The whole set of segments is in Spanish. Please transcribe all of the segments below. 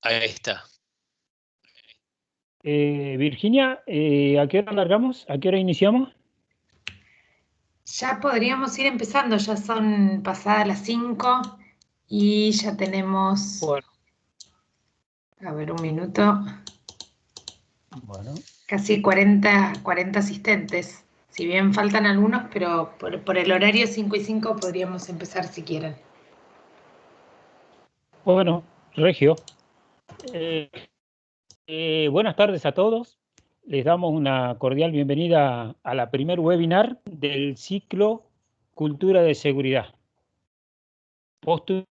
Ahí está. Virginia, ¿a qué hora largamos? ¿A qué hora iniciamos? Ya podríamos ir empezando, ya son pasadas las 5 y ya tenemos, Bueno, a ver, un minuto, bueno, casi 40 asistentes. Si bien faltan algunos, pero por el horario 5 y 5 podríamos empezar si quieren. bueno, Regio. Eh, Buenas tardes a todos. Les damos una cordial bienvenida a la primer webinar del ciclo Cultura de Seguridad. Postulamos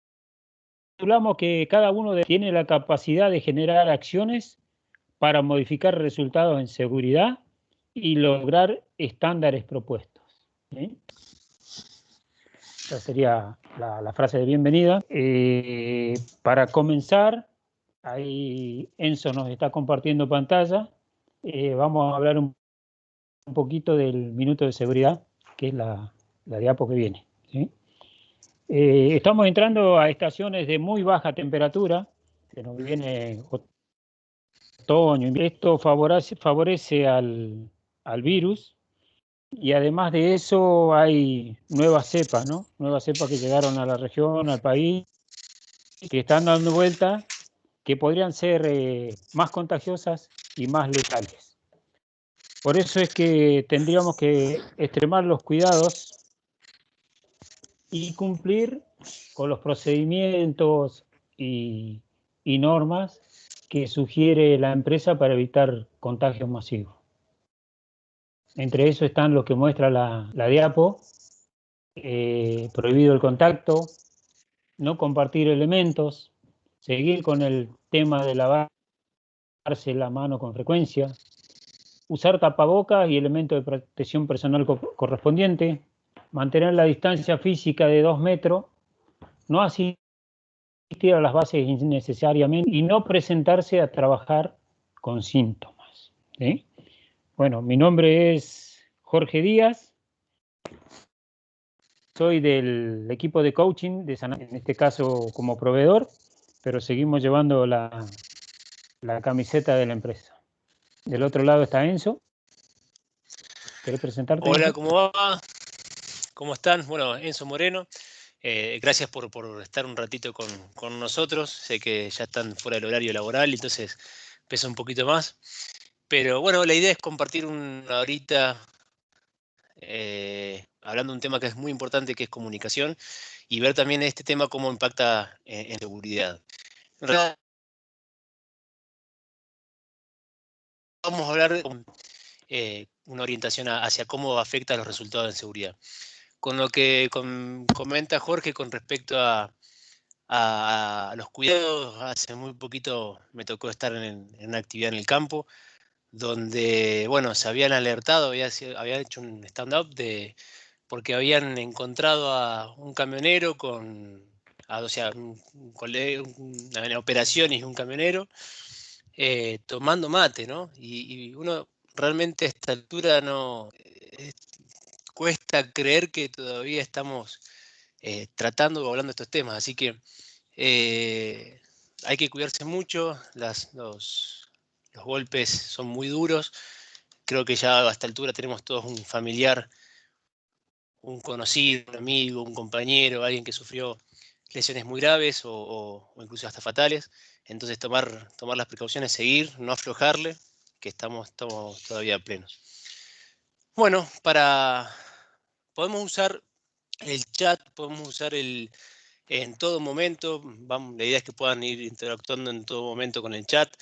que cada uno tiene la capacidad de generar acciones para modificar resultados en seguridad y lograr estándares propuestos. ¿Sí? Esa sería la frase de bienvenida. Para comenzar, ahí Enzo nos está compartiendo pantalla. Vamos a hablar un poquito del minuto de seguridad, que es la diapo que viene. ¿Sí? Estamos entrando a estaciones de muy baja temperatura, que nos viene otoño. Esto favorece al virus. Y además de eso hay nuevas cepas, ¿no? Nuevas cepas que llegaron a la región, al país, que están dando vuelta, que podrían ser más contagiosas y más letales. Por eso es que tendríamos que extremar los cuidados y cumplir con los procedimientos y normas que sugiere la empresa para evitar contagios masivos. Entre eso están los que muestra la diapo. Prohibido el contacto, no compartir elementos, seguir con el tema de lavarse la mano con frecuencia, usar tapabocas y elementos de protección personal correspondiente, mantener la distancia física de 2 metros, no asistir a las bases innecesariamente y no presentarse a trabajar con síntomas. ¿Sí? Bueno, mi nombre es Jorge Díaz. Soy del equipo de coaching de San, en este caso como proveedor, pero seguimos llevando la camiseta de la empresa. Del otro lado está Enzo. ¿Querés presentarte, Hola, Enzo? ¿cómo va? ¿Cómo están? Bueno, Enzo Moreno. Gracias por estar un ratito con nosotros. Sé que ya están fuera del horario laboral, entonces pesa un poquito más. Pero bueno, la idea es compartir una horita hablando de un tema que es muy importante, que es comunicación, y ver también este tema cómo impacta en seguridad. En realidad, vamos a hablar de una orientación hacia cómo afecta a los resultados en seguridad. Con lo que comenta Jorge con respecto a los cuidados, hace muy poquito me tocó estar en una actividad en el campo, donde, bueno, se habían alertado, había hecho un stand-up porque habían encontrado a un camionero o sea, una operación y un camionero tomando mate, ¿no? Y uno realmente a esta altura no cuesta creer que todavía estamos tratando o hablando de estos temas, así que hay que cuidarse mucho, los golpes son muy duros, creo que ya a esta altura tenemos todos un familiar, un conocido, un amigo, un compañero, alguien que sufrió lesiones muy graves o incluso hasta fatales, entonces tomar las precauciones, seguir, no aflojarle, que estamos todavía plenos. Bueno, podemos usar el chat, podemos usar en todo momento, la idea es que puedan ir interactuando en todo momento con el chat.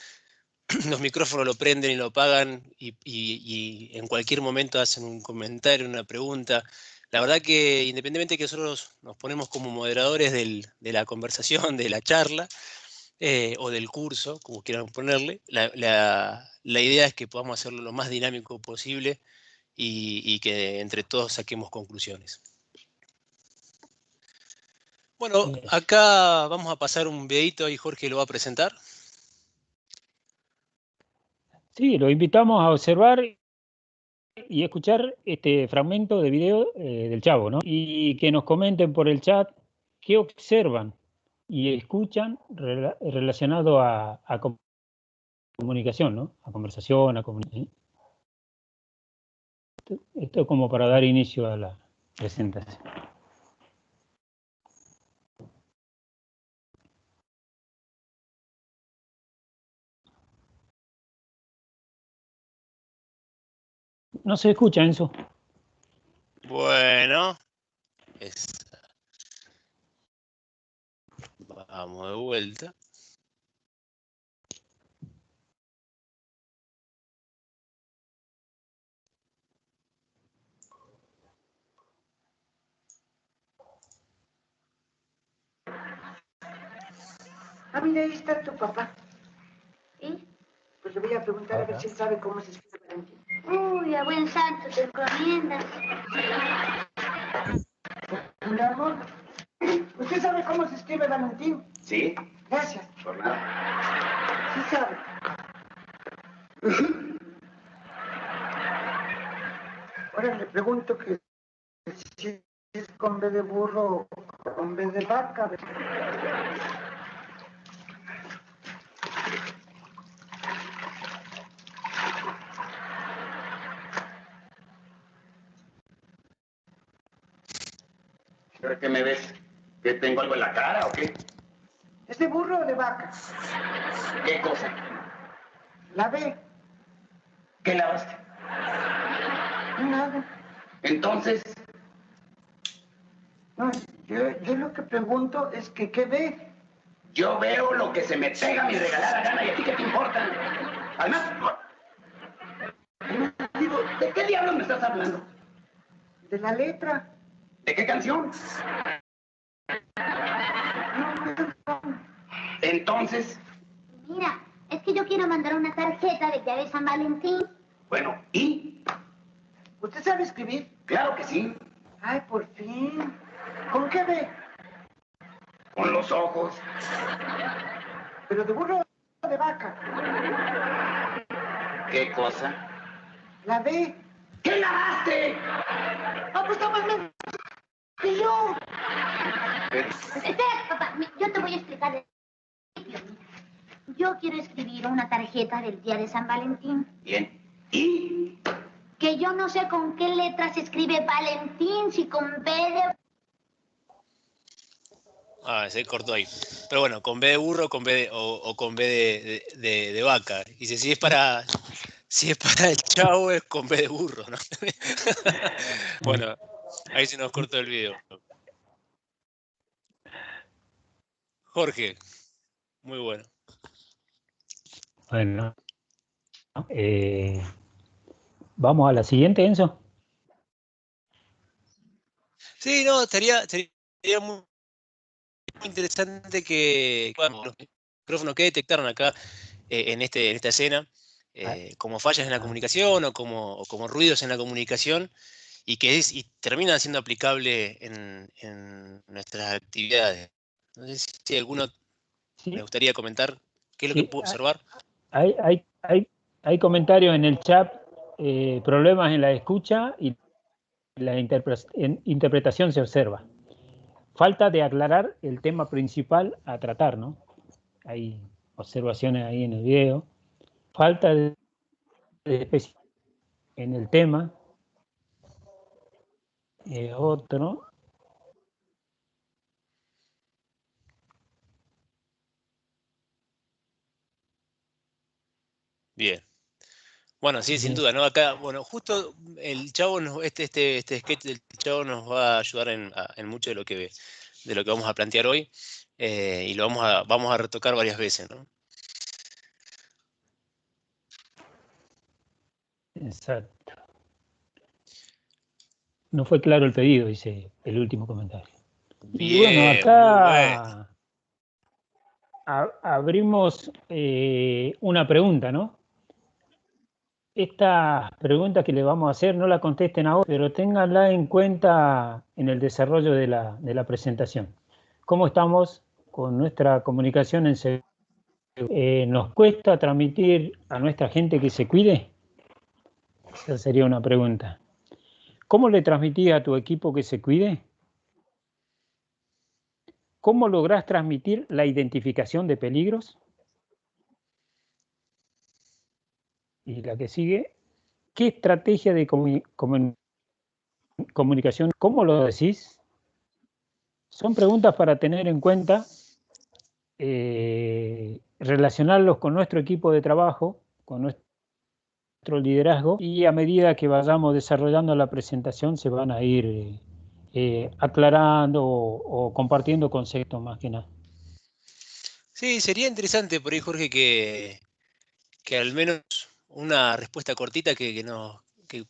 Los micrófonos lo prenden y lo apagan y en cualquier momento hacen un comentario, una pregunta. La verdad que independientemente de que nosotros nos ponemos como moderadores de la conversación, de la charla o del curso, como quieran ponerle, la idea es que podamos hacerlo lo más dinámico posible y que entre todos saquemos conclusiones. Bueno, acá vamos a pasar un videito y Jorge lo va a presentar. Sí, lo invitamos a observar y escuchar este fragmento de video del Chavo, ¿no? Y que nos comenten por el chat qué observan y escuchan relacionado a comunicación, ¿no? A conversación, a comunicación. Esto es como para dar inicio a la presentación. No se escucha, Enzo. Bueno, vamos de vuelta. Ah, mira, ahí está tu papá. ¿Sí? Pues le voy a preguntar a ver si él sabe cómo se escribe Valentín. Uy, a buen santo te encomiendas. Mi amor, ¿usted sabe cómo se escribe Valentín? Sí, Gracias. por nada. Sí sabe. Ahora le pregunto que si es con B de burro o con B de vaca. ¿Pero qué me ves? ¿Que tengo algo en la cara o qué? ¿Es de burro o de vaca? ¿Qué cosa? La B. ¿Qué lavaste? Nada. Entonces, No, yo lo que pregunto es que ¿qué ve? yo veo lo que se me pega mi regalada gana y a ti qué te importa. Además, digo, ¿de qué diablos me estás hablando? De la letra. ¿De qué canción? Entonces, Mira, es que yo quiero mandar una tarjeta de día de San Valentín. bueno, ¿y? ¿Usted sabe escribir? Claro que sí, Ay, por fin. ¿Con qué ve? con los ojos. ¿Pero de burro o de vaca? ¿Qué cosa? La B. ¿Qué lavaste? Ah, pues está más lento que yo. Espera, papá, yo te voy a explicar el principio. Yo quiero escribir una tarjeta del día de San Valentín. Bien, ¿y? Que yo no sé con qué letra se escribe Valentín, si con B de... Se cortó ahí. Pero bueno, con B de burro con B o con B de vaca. Y si es para el chavo es con B de burro, ¿no? Bueno, ahí se nos cortó el video. Jorge, muy bueno. Bueno, vamos a la siguiente, Enzo. Sí, no, sería muy interesante que bueno, los micrófonos que detectaron acá en esta escena, como fallas en la comunicación o como ruidos en la comunicación, y terminan siendo aplicable en nuestras actividades. No sé si alguno me Sí, gustaría comentar qué es lo que puedo observar. hay comentarios en el chat, problemas en la escucha y la interpretación se observa. Falta de aclarar el tema principal a tratar, ¿no? Hay observaciones ahí en el video. Falta de especificación en el tema. Otro. Bien. Bueno, sí, sin Bien. duda, ¿no? Acá, bueno, justo el chavo, este sketch del chavo nos va a ayudar en mucho de lo que vamos a plantear hoy, y lo vamos a retocar varias veces, ¿no? Exacto. No fue claro el pedido, dice el último comentario. Y bueno, Bien, muy bueno. acá abrimos una pregunta, ¿no? Esta pregunta que le vamos a hacer no la contesten ahora, pero ténganla en cuenta en el desarrollo de la presentación. ¿Cómo estamos con nuestra comunicación en seguridad? ¿Nos cuesta transmitir a nuestra gente que se cuide? Esa sería una pregunta. ¿Cómo le transmitís a tu equipo que se cuide? ¿cómo lográs transmitir la identificación de peligros? Y la que sigue, ¿qué estrategia de comunicación, cómo lo decís? Son preguntas para tener en cuenta, relacionarlos con nuestro equipo de trabajo, con nuestro liderazgo, y a medida que vayamos desarrollando la presentación se van a ir aclarando o compartiendo conceptos más que nada. Sí, sería interesante por ahí, Jorge, que al menos una respuesta cortita que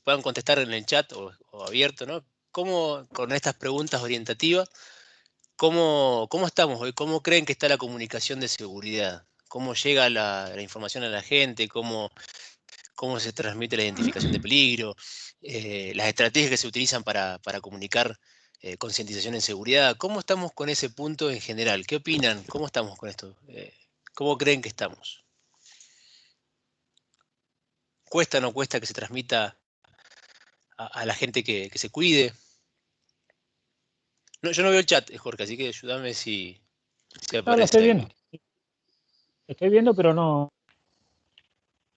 puedan contestar en el chat o abierto, ¿no? ¿Cómo, con estas preguntas orientativas, cómo estamos hoy? ¿Cómo creen que está la comunicación de seguridad? ¿Cómo llega la información a la gente? ¿Cómo se transmite la identificación de peligro? Las estrategias que se utilizan para comunicar concientización en seguridad. ¿Cómo estamos con ese punto en general? ¿Qué opinan? ¿Cómo estamos con esto? ¿Cómo creen que estamos? ¿Cuesta o no cuesta que se transmita a la gente que se cuide? No, yo no veo el chat, Jorge, así que ayúdame si No, lo estoy aparece viendo. ahí. Estoy viendo, pero no.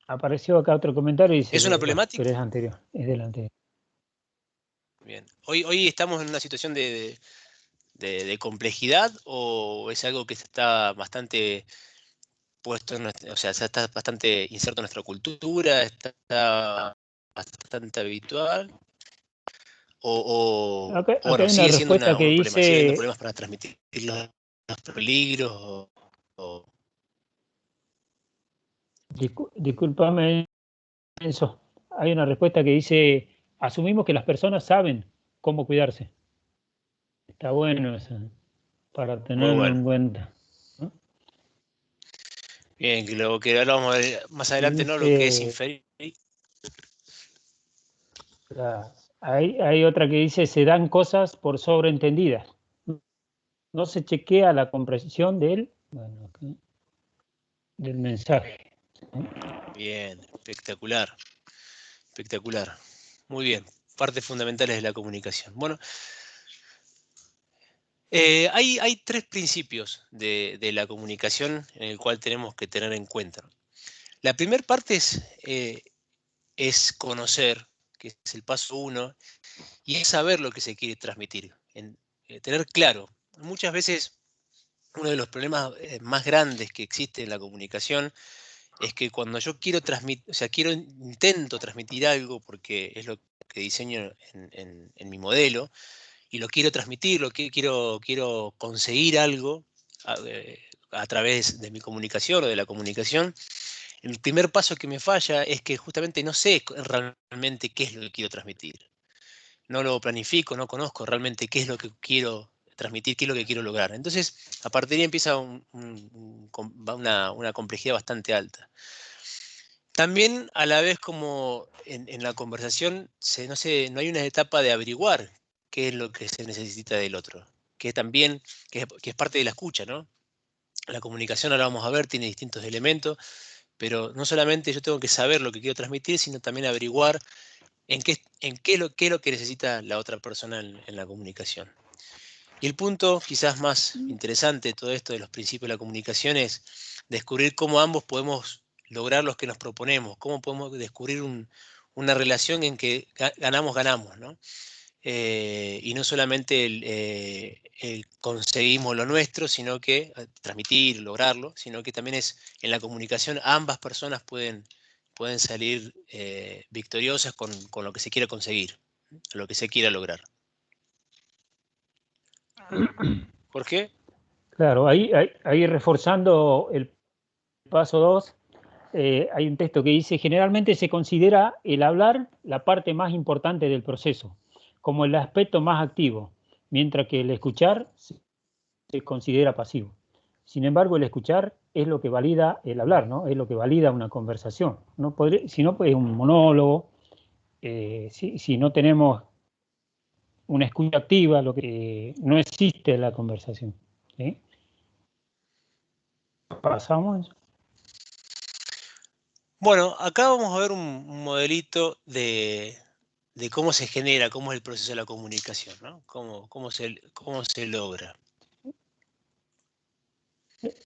Apareció acá otro comentario y dice, ¿Es una bueno, problemática? pero es anterior, es del anterior. Bien. ¿Hoy estamos en una situación de complejidad o es algo que está bastante puesto en o sea, está bastante inserto en nuestra cultura, está bastante habitual? Acá Bueno, hay una sigue siendo respuesta que un problema, sigue habiendo dice, problemas para transmitir los peligros o- discúlpame, Enzo, hay una respuesta que dice, asumimos que las personas saben cómo cuidarse. Está bueno eso, para Muy tenerlo bueno. en cuenta, ¿no? Bien, que ahora vamos a ver más Y adelante, ¿no? Lo que es dice, inferior. hay otra que dice, se dan cosas por sobreentendidas. No se chequea la comprensión del mensaje. Bien, espectacular, espectacular. Muy bien, partes fundamentales de la comunicación. Bueno, hay tres principios de la comunicación en el cual tenemos que tener en cuenta. La primera parte es conocer, que es el paso 1, y es saber lo que se quiere transmitir, tener claro. Muchas veces uno de los problemas más grandes que existe en la comunicación es que cuando yo quiero transmitir, o sea, intento transmitir algo porque es lo que diseño en mi modelo, y lo quiero transmitir, quiero conseguir algo a través de mi comunicación o de la comunicación. El primer paso que me falla es que justamente no sé realmente qué es lo que quiero transmitir. No lo planifico, no conozco realmente qué es lo que quiero transmitir, qué es lo que quiero lograr. Entonces, a partir de ahí empieza una complejidad bastante alta. También, a la vez, como en la conversación, no hay una etapa de averiguar qué es lo que se necesita del otro, que también, que es parte de la escucha, ¿no? La comunicación, ahora vamos a ver, tiene distintos elementos, pero no solamente yo tengo que saber lo que quiero transmitir, sino también averiguar qué es lo que necesita la otra persona en la comunicación. Y el punto quizás más interesante de todo esto de los principios de la comunicación es descubrir cómo ambos podemos lograr los que nos proponemos, cómo podemos descubrir una relación en que ganamos, ¿no? Y no solamente el conseguimos lo nuestro, sino que transmitir, lograrlo, sino que también es en la comunicación ambas personas pueden salir victoriosas con lo que se quiera conseguir, lo que se quiera lograr. ¿Por qué? Claro, ahí reforzando el paso 2, hay un texto que dice, generalmente se considera el hablar la parte más importante del proceso, como el aspecto más activo, mientras que el escuchar se considera pasivo. Sin embargo, el escuchar es lo que valida el hablar, ¿no? Es lo que valida una conversación. Si no, pues es un monólogo. Si no tenemos una escucha activa, lo que no existe la conversación. ¿Sí? Pasamos. Bueno, acá vamos a ver un modelito de cómo se genera, cómo es el proceso de la comunicación, ¿no? Cómo se logra.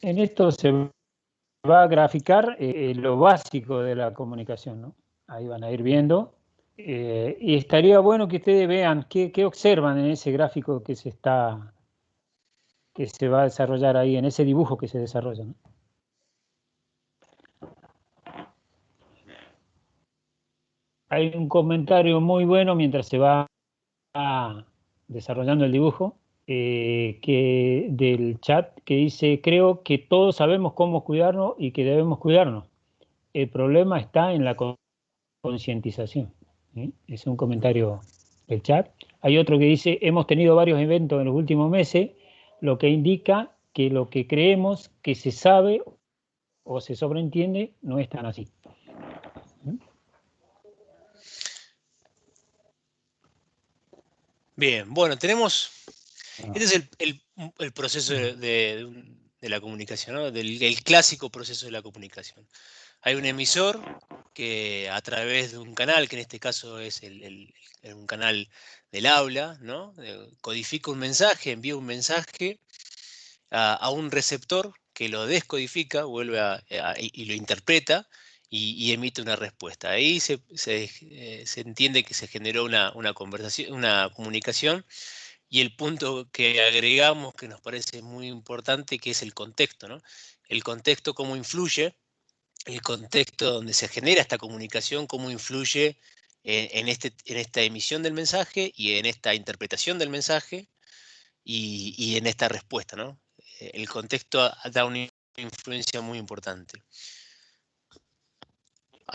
En esto se va a graficar lo básico de la comunicación, ¿no? Ahí van a ir viendo. Y estaría bueno que ustedes vean qué observan en ese gráfico que se va a desarrollar ahí, en ese dibujo que se desarrolla, ¿no? Hay un comentario muy bueno mientras se va desarrollando el dibujo, del chat, que dice: creo que todos sabemos cómo cuidarnos y que debemos cuidarnos. El problema está en la concientización. ¿Sí? Es un comentario del chat. Hay otro que dice: hemos tenido varios eventos en los últimos meses, lo que indica que lo que creemos que se sabe o se sobreentiende no es tan así. Bien, bueno, tenemos... Este es el proceso de la comunicación, ¿no? El clásico proceso de la comunicación. Hay un emisor que a través de un canal, que en este caso es un canal del aula, ¿no? Codifica un mensaje, envía un mensaje a un receptor que lo descodifica, y lo interpreta y emite una respuesta. Ahí se entiende que se generó una conversación, una comunicación, y el punto que agregamos que nos parece muy importante, que es el contexto, ¿no? El contexto, cómo influye, el contexto donde se genera esta comunicación, cómo influye en esta emisión del mensaje y en esta interpretación del mensaje y en esta respuesta, ¿no? El contexto da una influencia muy importante.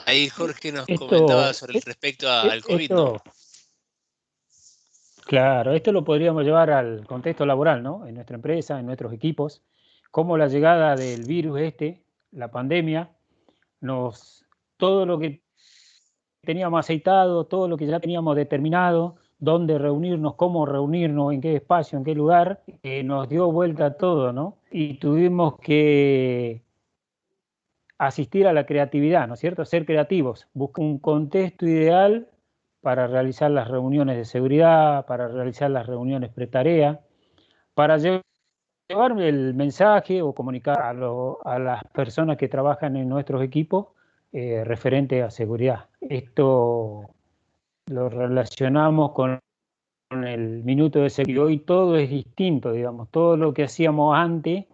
Ahí Jorge nos comentaba sobre respecto al COVID, ¿no? Claro, esto lo podríamos llevar al contexto laboral, ¿no? En nuestra empresa, en nuestros equipos, cómo la llegada del virus la pandemia, todo lo que teníamos aceitado, todo lo que ya teníamos determinado, dónde reunirnos, cómo reunirnos, en qué espacio, en qué lugar, nos dio vuelta a todo, ¿no? Y tuvimos que asistir a la creatividad, ¿no es cierto? Ser creativos, buscar un contexto ideal para realizar las reuniones de seguridad, para realizar las reuniones pretarea, para llevar el mensaje o comunicar a las personas que trabajan en nuestros equipos referente a seguridad. Esto lo relacionamos con el minuto de seguridad. Hoy todo es distinto, digamos, todo lo que hacíamos antes,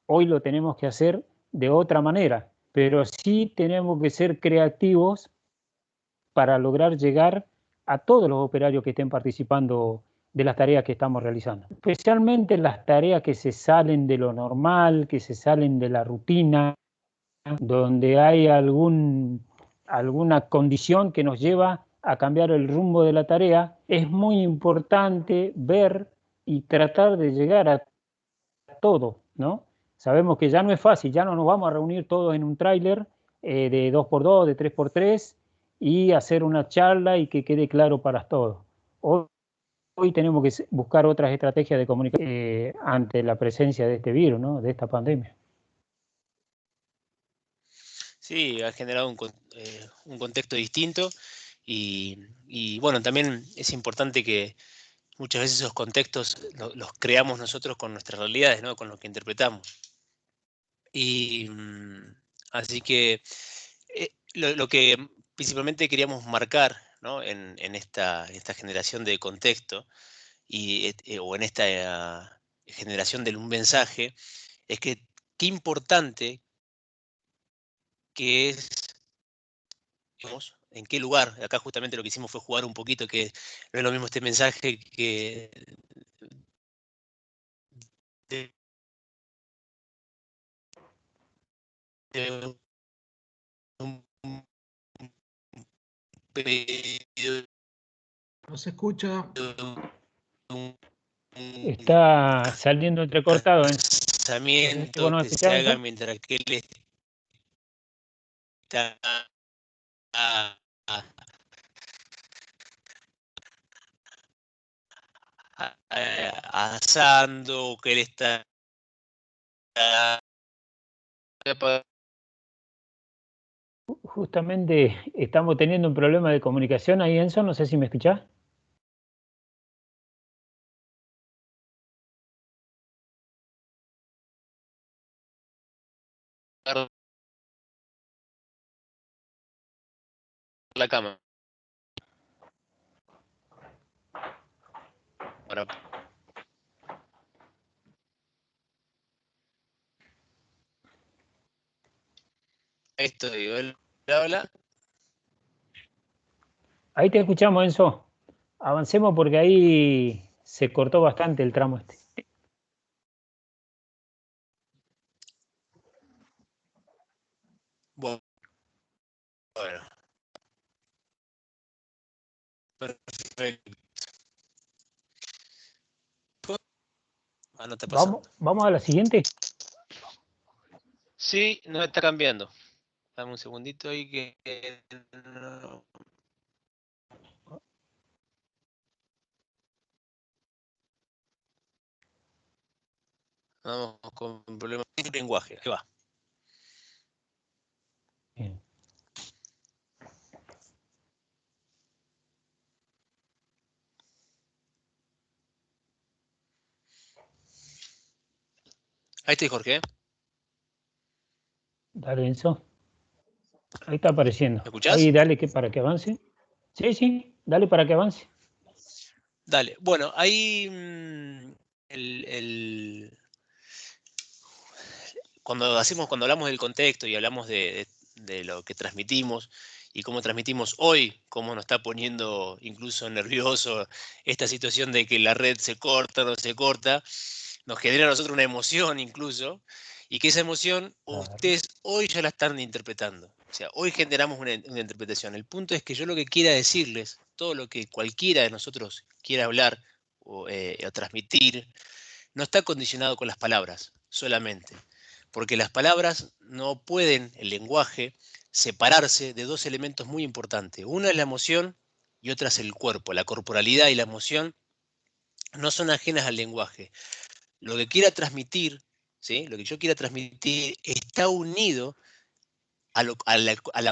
hoy lo tenemos que hacer de otra manera, pero sí tenemos que ser creativos para lograr llegar a todos los operarios que estén participando de las tareas que estamos realizando. Especialmente las tareas que se salen de lo normal, que se salen de la rutina, donde hay alguna condición que nos lleva a cambiar el rumbo de la tarea. Es muy importante ver y tratar de llegar a todo, ¿no? Sabemos que ya no es fácil, ya no nos vamos a reunir todos en un tráiler de 2x2, de 3x3 y hacer una charla y que quede claro para todos. Hoy tenemos que buscar otras estrategias de comunicación ante la presencia de este virus, ¿no? De esta pandemia. Sí, ha generado un contexto distinto y bueno, también es importante que muchas veces esos contextos los creamos nosotros con nuestras realidades, ¿no? Con lo que interpretamos. Y así que lo que principalmente queríamos marcar, ¿no? en esta generación de contexto o en esta generación de un mensaje, es que qué importante que es, digamos, en qué lugar. Acá justamente lo que hicimos fue jugar un poquito, que no es lo mismo este mensaje que de un pedido, No se escucha. un Está saliendo entrecortado. pensamiento que se haga mientras que él está asando, o que él está Justamente estamos teniendo un problema de comunicación ahí, Enzo, no sé si me escuchás. la cámara. Esto digo, él habla. Ahí te escuchamos, Enzo. Avancemos porque ahí se cortó bastante el tramo este. Bueno. Perfecto. Ah, no está pasando. ¿Vamos a la siguiente? Sí, no está cambiando. Dame un segundito ahí que... Vamos con un problema de lenguaje. Ahí va. Bien. Ahí estoy, Jorge. Dale, Enzo. Ahí está apareciendo. ¿Me escuchás? Ahí dale para que avance. Sí, dale para que avance. Dale. Bueno, ahí cuando hablamos del contexto y hablamos de lo que transmitimos y cómo transmitimos hoy, cómo nos está poniendo incluso nervioso esta situación de que la red se corta, no se corta, nos genera a nosotros una emoción incluso, y que esa emoción ustedes hoy ya la están interpretando. O sea, hoy generamos una interpretación. El punto es que yo lo que quiera decirles, todo lo que cualquiera de nosotros quiera hablar o transmitir, no está condicionado con las palabras solamente. Porque las palabras no pueden, el lenguaje, separarse de dos elementos muy importantes. Una es la emoción y otra es el cuerpo. La corporalidad y la emoción no son ajenas al lenguaje. Lo que quiera transmitir, ¿sí? Lo que yo quiera transmitir está unido a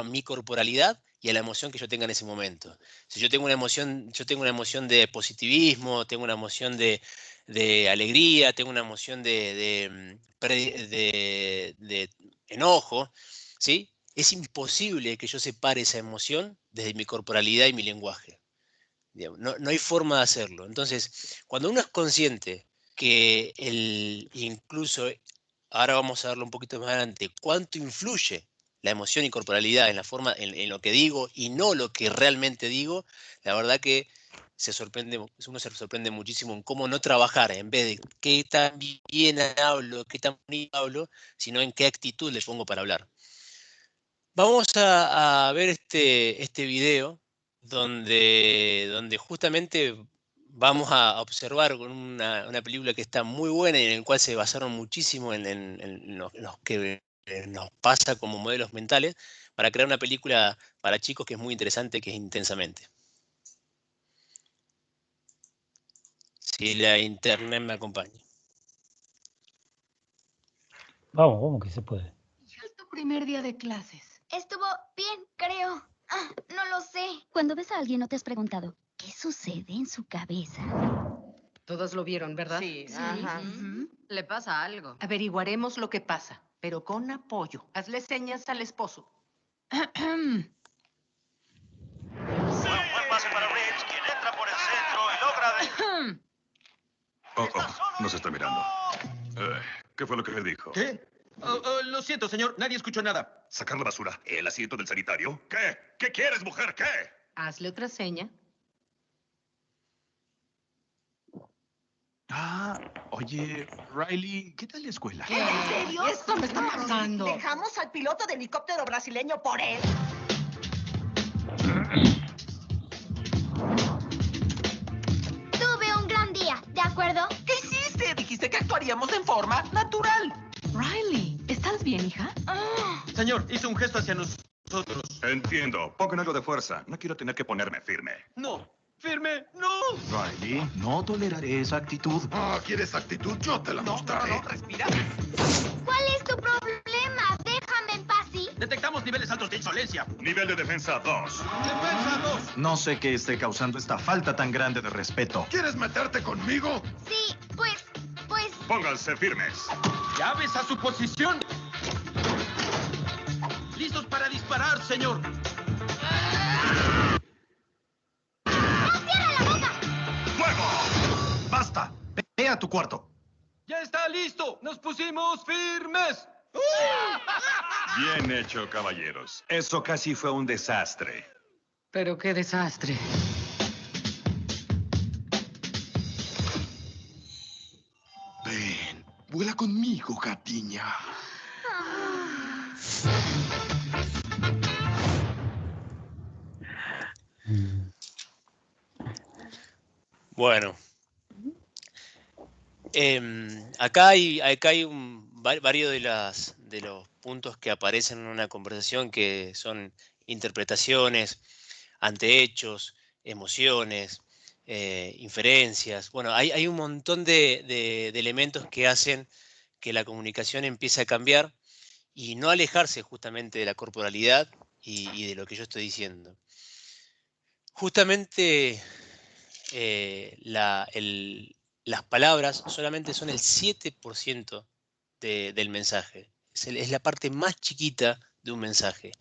mi corporalidad y a la emoción que yo tenga en ese momento. Si yo tengo una emoción de positivismo, tengo una emoción de alegría, tengo una emoción de enojo, ¿sí? Es imposible que yo separe esa emoción desde mi corporalidad y mi lenguaje. No hay forma de hacerlo. Entonces, cuando uno es consciente que incluso, ahora vamos a verlo un poquito más adelante, cuánto influye la emoción y corporalidad en la forma, en lo que digo y no lo que realmente digo, la verdad que uno se sorprende muchísimo en cómo no trabajar, en vez de qué tan bien hablo, qué tan bonito hablo, sino en qué actitud le pongo para hablar. Vamos a ver este video donde justamente vamos a observar con una película que está muy buena y en el cual se basaron muchísimo en los que nos pasa como modelos mentales para crear una película para chicos que es muy interesante, que es Intensamente. Si la internet me acompaña. Vamos, que se puede. Es tu primer día de clases. Estuvo bien, creo. No lo sé. Cuando ves a alguien, ¿no te has preguntado qué sucede en su cabeza? Todos lo vieron, ¿verdad? Sí. Ajá. Le pasa algo. Averiguaremos lo que pasa, pero con apoyo. Hazle señas al esposo. Buen pase para Rich, quien entra por el centro y logra... nos está mirando. ¿Qué fue lo que le dijo? ¿Qué? Lo siento, señor. Nadie escuchó nada. ¿Sacar la basura? ¿El asiento del sanitario? ¿Qué? ¿Qué quieres, mujer? ¿Qué? Hazle otra seña. Oye, Riley, ¿qué tal la escuela? ¿En serio? Esto me está pasando. ¿Dejamos al piloto de helicóptero brasileño por él? Tuve un gran día, ¿de acuerdo? ¿Qué hiciste? Dijiste que actuaríamos en forma natural. Riley, ¿estás bien, hija? Señor, hizo un gesto hacia nosotros. Entiendo. Pongan algo de fuerza. No quiero tener que ponerme firme. No. ¡Firme! ¡No! Riley, no toleraré esa actitud. ¿Quieres actitud? Yo te la mostraré. No, respira. ¿Cuál es tu problema? Déjame en paz, ¿sí? Detectamos niveles altos de insolencia. Nivel de defensa 2. ¡Defensa 2! No sé qué esté causando esta falta tan grande de respeto. ¿Quieres meterte conmigo? Sí, pues... Pónganse firmes. ¡Llaves a su posición! ¡Listos para disparar, señor! Ve a tu cuarto. ¡Ya está listo! ¡Nos pusimos firmes! Bien hecho, caballeros. Eso casi fue un desastre. Pero qué desastre. Ven, vuela conmigo, gatiña. Bueno, acá hay varios de los puntos que aparecen en una conversación que son interpretaciones, antehechos, emociones, inferencias. Bueno, hay un montón de elementos que hacen que la comunicación empiece a cambiar y no alejarse justamente de la corporalidad y de lo que yo estoy diciendo. Justamente las palabras solamente son el 7% del mensaje. Es la parte más chiquita de un mensaje.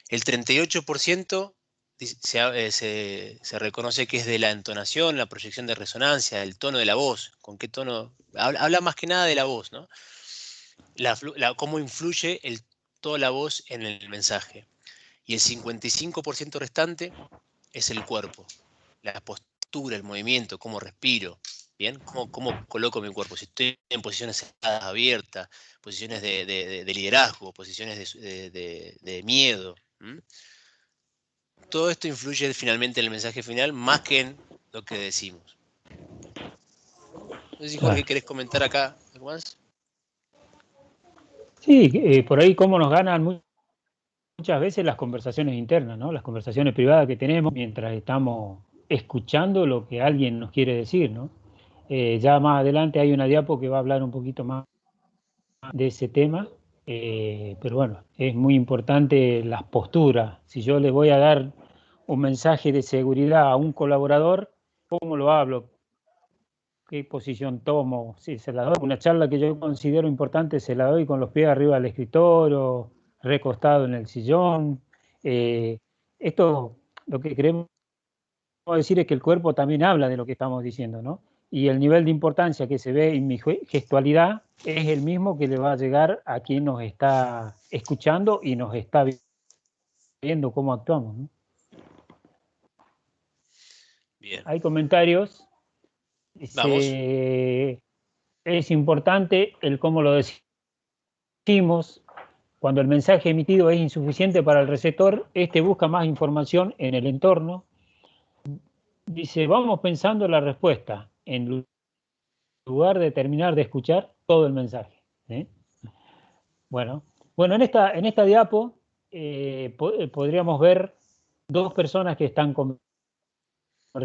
El 38% se reconoce que es de la entonación, la proyección de resonancia, el tono de la voz, con qué tono. Habla más que nada de la voz, ¿no? Cómo influye toda la voz en el mensaje. Y el 55% restante es el cuerpo, la postura, el movimiento, cómo respiro, ¿bien? Cómo coloco mi cuerpo, si estoy en posiciones abiertas, posiciones de liderazgo, posiciones de miedo. Todo esto influye finalmente en el mensaje final más que en lo que decimos. No sé si, Jorge, ¿querés comentar acá algo más? Sí, por ahí cómo nos ganan muchas veces las conversaciones internas, ¿no? Las conversaciones privadas que tenemos mientras estamos escuchando lo que alguien nos quiere decir, ¿no? Ya más adelante hay una diapo que va a hablar un poquito más de ese tema, pero bueno, es muy importante las posturas. Si yo le voy a dar un mensaje de seguridad a un colaborador, ¿cómo lo hablo? ¿Qué posición tomo? Si se la doy, una charla que yo considero importante, se la doy con los pies arriba del escritorio, recostado en el sillón. Esto, lo que queremos decir es que el cuerpo también habla de lo que estamos diciendo, ¿no? Y el nivel de importancia que se ve en mi gestualidad es el mismo que le va a llegar a quien nos está escuchando y nos está viendo cómo actuamos, ¿no? Bien. Hay comentarios. Es importante el cómo lo decimos. Cuando el mensaje emitido es insuficiente para el receptor, este busca más información en el entorno. Dice, vamos pensando la respuesta en lugar de terminar de escuchar todo el mensaje. Bueno, en esta diapo podríamos ver dos personas que están conversando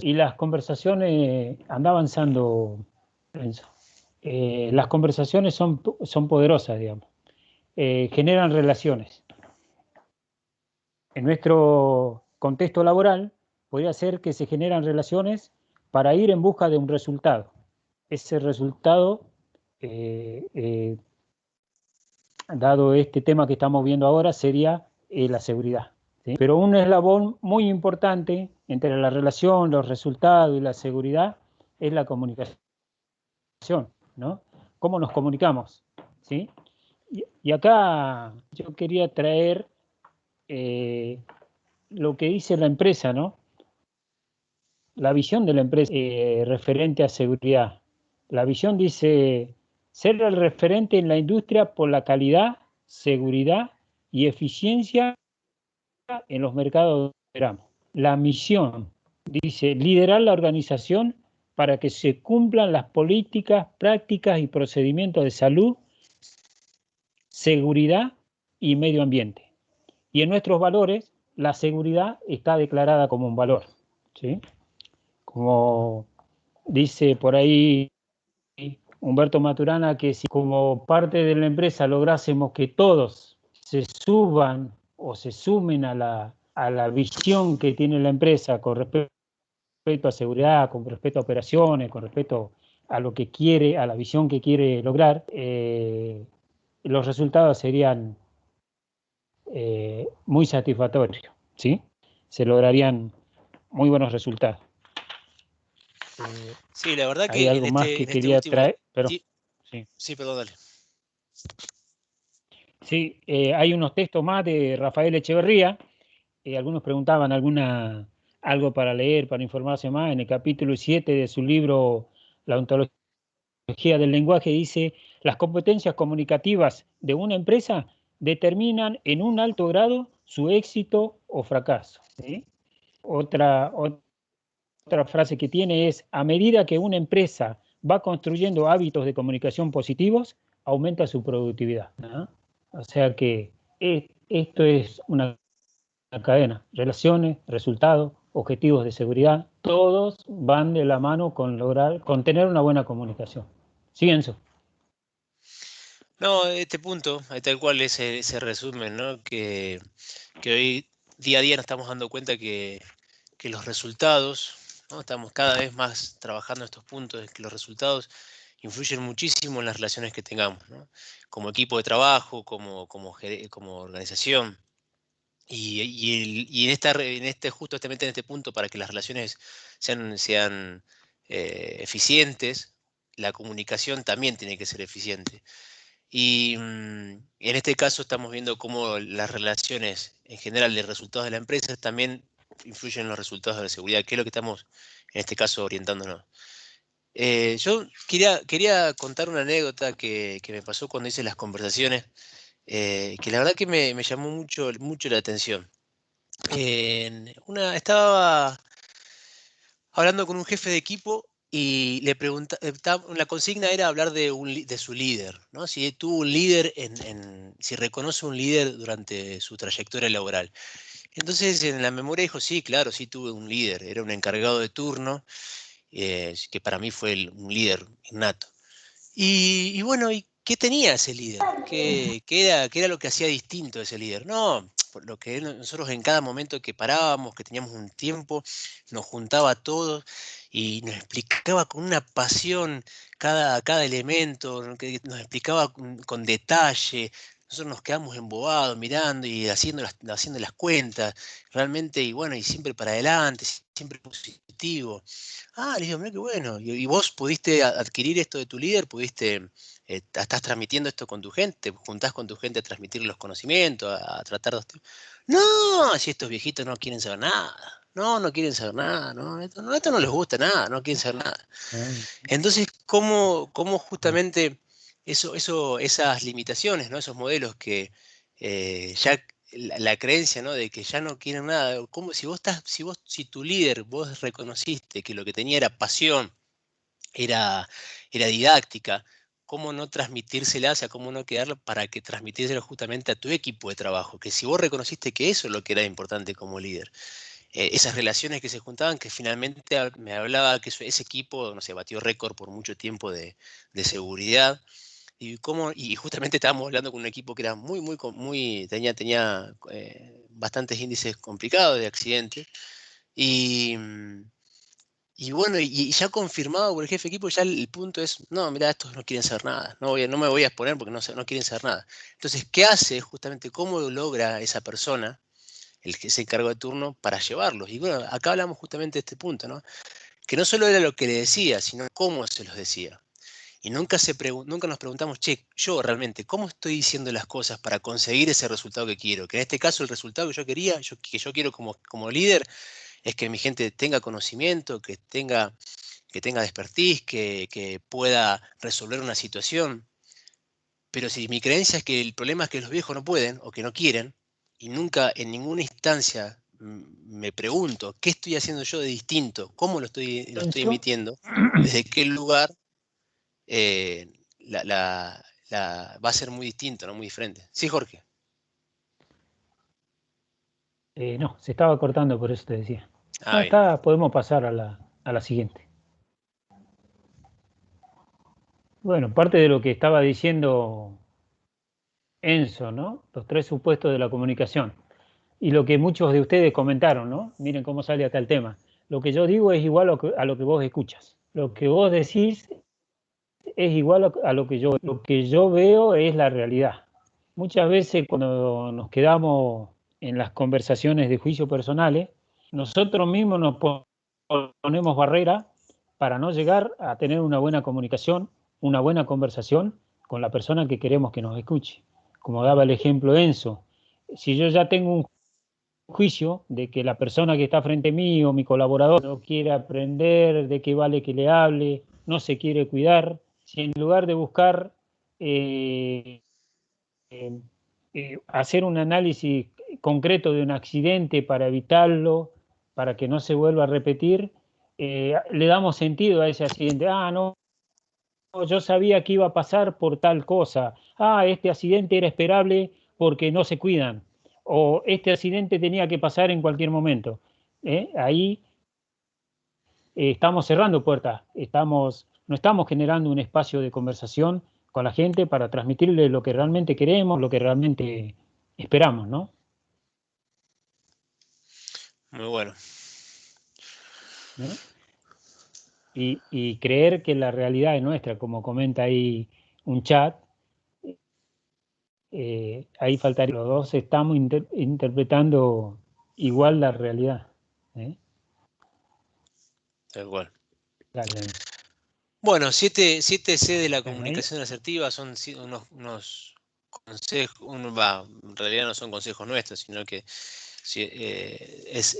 y las conversaciones anda avanzando. Las conversaciones son poderosas, digamos. Generan relaciones. En nuestro contexto laboral, podría ser que se generan relaciones para ir en busca de un resultado. Ese resultado, dado este tema que estamos viendo ahora, sería la seguridad, ¿sí? Pero un eslabón muy importante entre la relación, los resultados y la seguridad es la comunicación, ¿no? ¿Cómo nos comunicamos? ¿Sí? Y acá yo quería traer lo que dice la empresa, ¿no? La visión de la empresa referente a seguridad. La visión dice ser el referente en la industria por la calidad, seguridad y eficiencia en los mercados donde operamos. La misión dice liderar la organización para que se cumplan las políticas, prácticas y procedimientos de salud, seguridad y medio ambiente. Y en nuestros valores, la seguridad está declarada como un valor, ¿sí? Como dice por ahí Humberto Maturana, que si como parte de la empresa lográsemos que todos se suban o se sumen a la visión que tiene la empresa con respecto a seguridad, con respecto a operaciones, con respecto a lo que quiere, a la visión que quiere lograr, los resultados serían muy satisfactorios, ¿sí? Se lograrían muy buenos resultados. Sí, la verdad hay que algo más que quería traer, pero sí, perdón, dale. Sí, hay unos textos más de Rafael Echeverría. Algunos preguntaban algo para leer, para informarse más. En el capítulo 7 de su libro La ontología del lenguaje dice: las competencias comunicativas de una empresa determinan en un alto grado su éxito o fracaso. ¿Sí? Otra frase que tiene es: a medida que una empresa va construyendo hábitos de comunicación positivos, aumenta su productividad, ¿no? O sea que esto es una cadena: relaciones, resultados, objetivos de seguridad, todos van de la mano con tener una buena comunicación. Sí, Enzo. No, este punto, tal cual ese resumen, ¿no? Que hoy día a día nos estamos dando cuenta que los resultados, ¿no? Estamos cada vez más trabajando estos puntos, de que los resultados influyen muchísimo en las relaciones que tengamos, ¿no? Como equipo de trabajo, como organización. Y justamente en este punto, para que las relaciones sean eficientes, la comunicación también tiene que ser eficiente. Y en este caso estamos viendo cómo las relaciones en general de resultados de la empresa también influyen en los resultados de la seguridad, que es lo que estamos en este caso orientándonos. Yo quería contar una anécdota que me pasó cuando hice las conversaciones, que la verdad que me llamó mucho la atención. Estaba hablando con un jefe de equipo y le la consigna era hablar de su líder, ¿no? Si tuvo un líder, si reconoce un líder durante su trayectoria laboral. Entonces en la memoria dijo: sí, claro, sí tuve un líder, era un encargado de turno, que para mí fue un líder innato. Y bueno, ¿y qué tenía ese líder? ¿Qué era lo que hacía distinto a ese líder? No, por lo que nosotros en cada momento que parábamos, que teníamos un tiempo, nos juntaba a todos y nos explicaba con una pasión cada elemento, ¿no? Que nos explicaba con detalle. Nosotros nos quedamos embobados mirando y haciendo las cuentas, realmente, y bueno, y siempre para adelante, siempre positivo. Le digo: mira qué bueno. ¿Y vos pudiste adquirir esto de tu líder? ¿Estás transmitiendo esto con tu gente? ¿Te juntás con tu gente a transmitir los conocimientos, a tratar de... No, si estos viejitos no quieren saber nada. No quieren saber nada. No, esto no les gusta nada, no quieren saber nada. Entonces, ¿cómo justamente esas limitaciones, ¿no? Esos modelos que ya la creencia, ¿no? De que ya no quieren nada, como si tu líder, vos reconociste que lo que tenía era pasión, era didáctica, ¿cómo no transmitírsela? O sea, ¿cómo no quedarlo para que transmitírselo justamente a tu equipo de trabajo? Que si vos reconociste que eso es lo que era importante como líder, esas relaciones que se juntaban, que finalmente me hablaba que ese equipo, no sé, batió récord por mucho tiempo de seguridad. Y justamente estábamos hablando con un equipo que era tenía bastantes índices complicados de accidentes. Y bueno, y ya confirmado por el jefe de equipo, ya el punto es: no, mira, estos no quieren saber nada, no me voy a exponer porque no quieren saber nada. Entonces, ¿qué hace justamente? ¿Cómo lo logra esa persona, el que se encargó de turno, para llevarlos? Y bueno, acá hablamos justamente de este punto, ¿no? Que no solo era lo que le decía, sino cómo se los decía. Y nunca nos preguntamos: che, yo realmente, ¿cómo estoy diciendo las cosas para conseguir ese resultado que quiero? Que en este caso el resultado que yo quería, que yo quiero como líder, es que mi gente tenga conocimiento, que tenga expertise, que pueda resolver una situación. Pero si mi creencia es que el problema es que los viejos no pueden o que no quieren, y nunca en ninguna instancia me pregunto qué estoy haciendo yo de distinto, cómo lo estoy emitiendo, desde qué lugar, va a ser muy distinto, ¿no? Muy diferente. Sí, Jorge. No, se estaba cortando, por eso te decía. Bien. Podemos pasar a la siguiente. Bueno, parte de lo que estaba diciendo Enzo, ¿no? Los 3 supuestos de la comunicación. Y lo que muchos de ustedes comentaron, ¿no? Miren cómo sale acá el tema. Lo que yo digo es igual a lo que vos escuchas. Lo que vos decís es igual a lo que yo veo es la realidad. Muchas veces cuando nos quedamos en las conversaciones de juicio personales, nosotros mismos nos ponemos barreras para no llegar a tener una buena comunicación, una buena conversación con la persona que queremos que nos escuche. Como daba el ejemplo Enzo, si yo ya tengo un juicio de que la persona que está frente a mí o mi colaborador no quiere aprender, de qué vale que le hable, no se quiere cuidar, si en lugar de buscar hacer un análisis concreto de un accidente para evitarlo, para que no se vuelva a repetir, le damos sentido a ese accidente. No, yo sabía que iba a pasar por tal cosa. Este accidente era esperable porque no se cuidan. O este accidente tenía que pasar en cualquier momento. Ahí estamos cerrando puertas. No estamos generando un espacio de conversación con la gente para transmitirle lo que realmente queremos, lo que realmente esperamos, ¿no? Muy bueno. ¿No? Y creer que la realidad es nuestra, como comenta ahí un chat, ahí faltaría, los dos estamos interpretando igual la realidad. Tal cual. Dale. Bueno, 7C de la comunicación asertiva son unos consejos, en realidad no son consejos nuestros, sino que es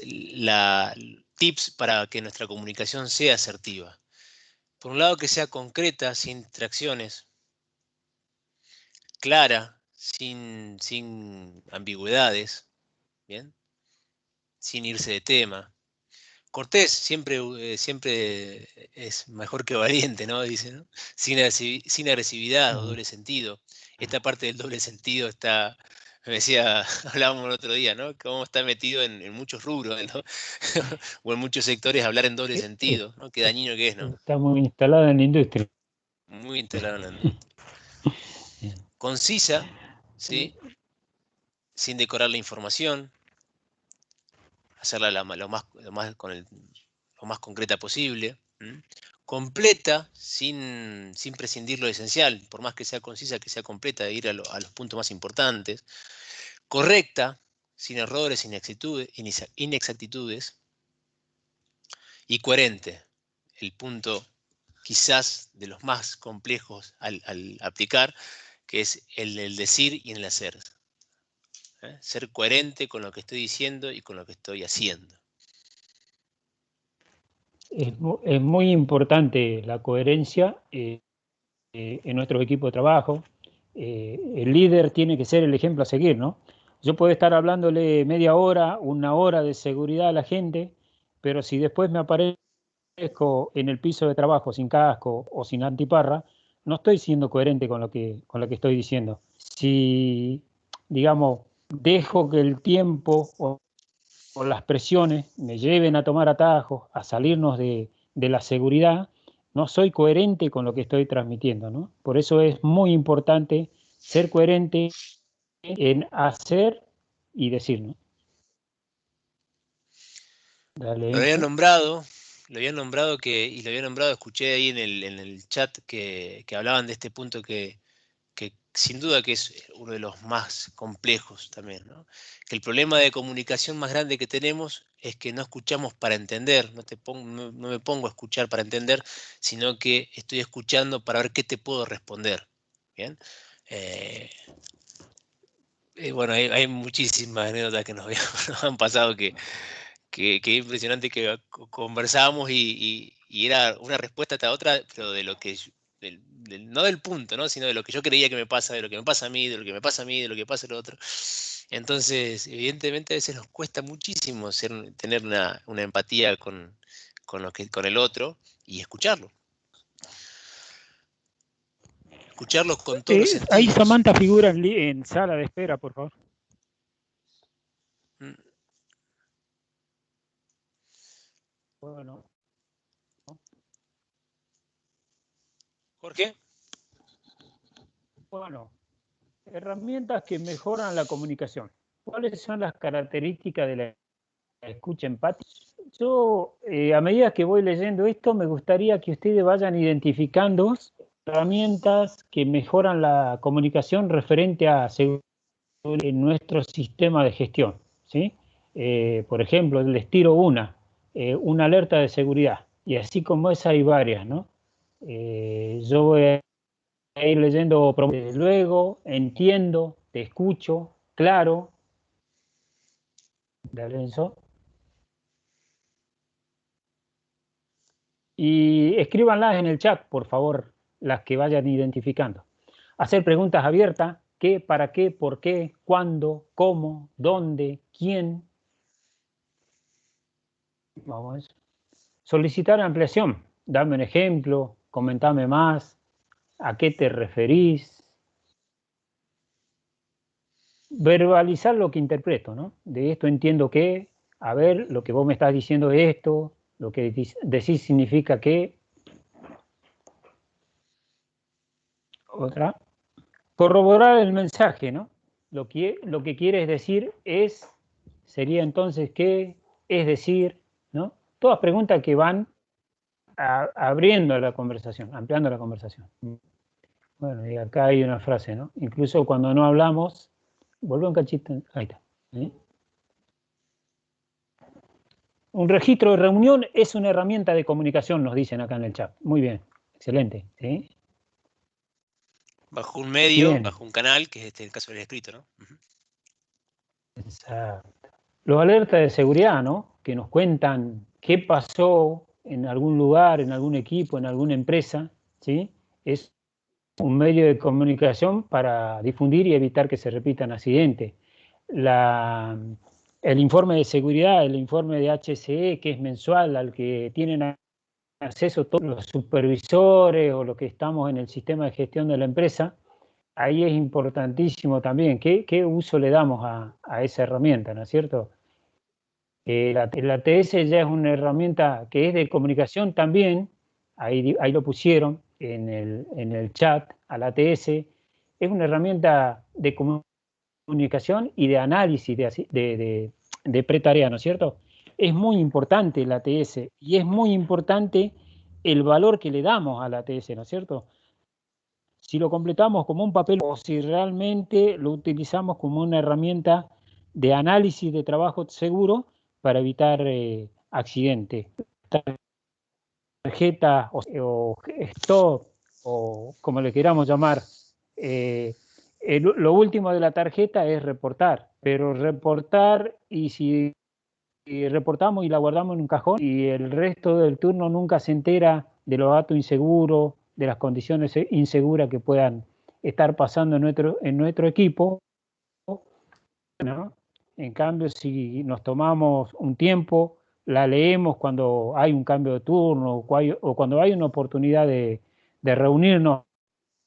tips para que nuestra comunicación sea asertiva. Por un lado, que sea concreta, sin distracciones, clara, sin ambigüedades, ¿bien? Sin irse de tema. Cortés siempre es mejor que valiente, ¿no? Dice, ¿no? Sin agresividad o doble sentido. Esta parte del doble sentido está, me decía, hablábamos el otro día, ¿no? Cómo está metido en muchos rubros, ¿no? O en muchos sectores hablar en doble sentido, ¿no? Qué dañino que es, ¿no? Está muy instalado en la industria. Muy instalado en la industria. Concisa, ¿sí? Sin decorar la información, hacerla lo más concreta posible. Completa, sin prescindir lo esencial, por más que sea concisa, que sea completa, ir a los puntos más importantes. Correcta, sin errores, inexactitudes. Y coherente, el punto quizás de los más complejos al aplicar, que es el decir y en el hacer. Ser coherente con lo que estoy diciendo y con lo que estoy haciendo. Es muy importante la coherencia en nuestro equipo de trabajo. El líder tiene que ser el ejemplo a seguir, ¿no? Yo puedo estar hablándole media hora, una hora de seguridad a la gente, pero si después me aparezco en el piso de trabajo sin casco o sin antiparra, no estoy siendo coherente con lo que estoy diciendo. Si, digamos, dejo que el tiempo o las presiones me lleven a tomar atajos, a salirnos de la seguridad, no soy coherente con lo que estoy transmitiendo, ¿no? Por eso es muy importante ser coherente en hacer y decir, ¿no? Dale, Lo había nombrado, escuché ahí en el chat que hablaban de este punto que sin duda que es uno de los más complejos también, ¿no? Que el problema de comunicación más grande que tenemos es que no escuchamos para entender, no me pongo a escuchar para entender, sino que estoy escuchando para ver qué te puedo responder. ¿Bien? Bueno, hay muchísimas anécdotas que nos han pasado que es impresionante que conversábamos y era una respuesta tras otra, pero de lo que no del punto, ¿no? Sino de lo que yo creía que me pasa, de lo que me pasa a mí, de lo que me pasa a mí, de lo que pasa al otro. Entonces, evidentemente, a veces nos cuesta muchísimo tener una empatía con el otro y escucharlo. Escucharlos con todos los sentidos. Ahí Samantha figura en sala de espera, por favor. Bueno. Jorge. Bueno, herramientas que mejoran la comunicación. ¿Cuáles son las características de la escucha empática? Yo, a medida que voy leyendo esto, me gustaría que ustedes vayan identificando herramientas que mejoran la comunicación referente a seguridad en nuestro sistema de gestión, ¿sí? Por ejemplo, les tiro una alerta de seguridad. Y así como esa hay varias, ¿no? Yo voy a ir leyendo luego, entiendo, te escucho, claro. Dale, Enzo. Y escríbanlas en el chat, por favor, las que vayan identificando. Hacer preguntas abiertas: qué, para qué, por qué, cuándo, cómo, dónde, quién. Vamos a eso. Solicitar ampliación. Dame un ejemplo, comentame más, a qué te referís. Verbalizar lo que interpreto, ¿no? De esto entiendo que, a ver, lo que vos me estás diciendo es esto, lo que decís significa que. Otra. Corroborar el mensaje, ¿no? Lo que quieres decir sería entonces qué, es decir, ¿no? Todas preguntas que van abriendo la conversación, ampliando la conversación. Bueno, y acá hay una frase, ¿no? Incluso cuando no hablamos, vuelve un cachito, ahí está. ¿Sí? Un registro de reunión es una herramienta de comunicación, nos dicen acá en el chat. Muy bien, excelente. ¿Sí? Bajo un medio, bien. bajo un canal, que es el caso del escrito, ¿no? Exacto. Los alertas de seguridad, ¿no? Que nos cuentan qué pasó en algún lugar, en algún equipo, en alguna empresa, ¿sí? Es un medio de comunicación para difundir y evitar que se repitan accidentes. El informe de seguridad, el informe de HSE, que es mensual, al que tienen acceso todos los supervisores o los que estamos en el sistema de gestión de la empresa, ahí es importantísimo también qué uso le damos a esa herramienta, ¿no es cierto? La ATS ya es una herramienta que es de comunicación también, ahí lo pusieron en el chat, a la ATS, es una herramienta de comunicación y de análisis de pretarea, ¿no es cierto? Es muy importante la ATS y es muy importante el valor que le damos a la ATS, ¿no es cierto? Si lo completamos como un papel o si realmente lo utilizamos como una herramienta de análisis de trabajo seguro para evitar accidentes. Tarjeta o stop o como le queramos llamar, lo último de la tarjeta es reportar, pero reportar y si reportamos y la guardamos en un cajón y el resto del turno nunca se entera de los datos inseguros, de las condiciones inseguras que puedan estar pasando en nuestro equipo, ¿no? En cambio, si nos tomamos un tiempo, la leemos cuando hay un cambio de turno o cuando hay una oportunidad de reunirnos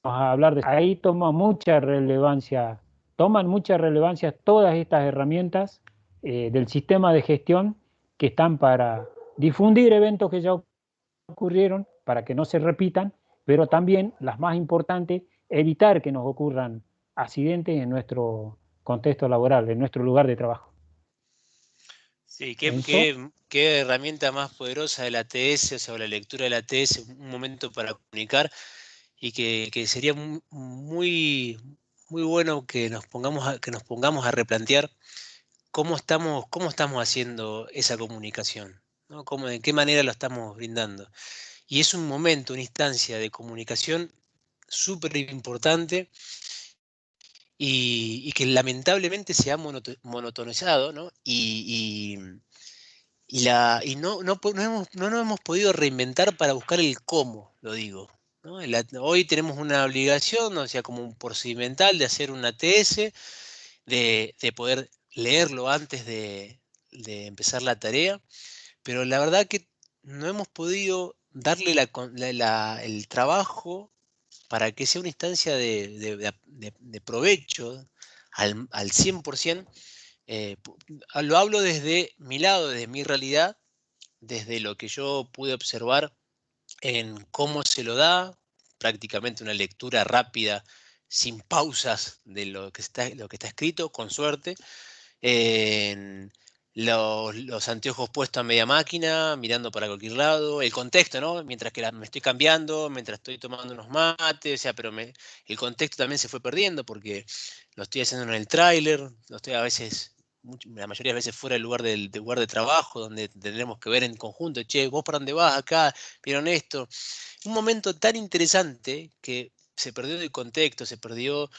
a hablar de ahí toman mucha relevancia todas estas herramientas del sistema de gestión que están para difundir eventos que ya ocurrieron, para que no se repitan, pero también, las más importantes, evitar que nos ocurran accidentes en nuestro contexto laboral, en nuestro lugar de trabajo. Sí, qué herramienta más poderosa de la ATS, o sea, la lectura de la ATS, un momento para comunicar, y que sería muy bueno que nos pongamos a replantear cómo estamos haciendo esa comunicación, ¿no? De qué manera lo estamos brindando. Y es un momento, una instancia de comunicación súper importante y que lamentablemente se ha monotonizado, ¿no? Y no nos hemos podido reinventar para buscar el cómo, lo digo, ¿no? Hoy tenemos una obligación, o sea, como un procedimental de hacer una ATS, de poder leerlo antes de empezar la tarea, pero la verdad que no hemos podido darle el trabajo para que sea una instancia de provecho al 100%. Lo hablo desde mi lado, desde mi realidad, desde lo que yo pude observar en cómo se lo da, prácticamente una lectura rápida, sin pausas de lo que está escrito, con suerte, en los anteojos puestos a media máquina, mirando para cualquier lado, el contexto, ¿no? Mientras que me estoy cambiando, mientras estoy tomando unos mates, o sea, pero el contexto también se fue perdiendo porque lo estoy haciendo en el tráiler, lo estoy a veces la mayoría de veces fuera del lugar del lugar de trabajo, donde tendremos que ver en conjunto, che, vos para dónde vas acá, vieron esto. Un momento tan interesante que se perdió el contexto, se perdió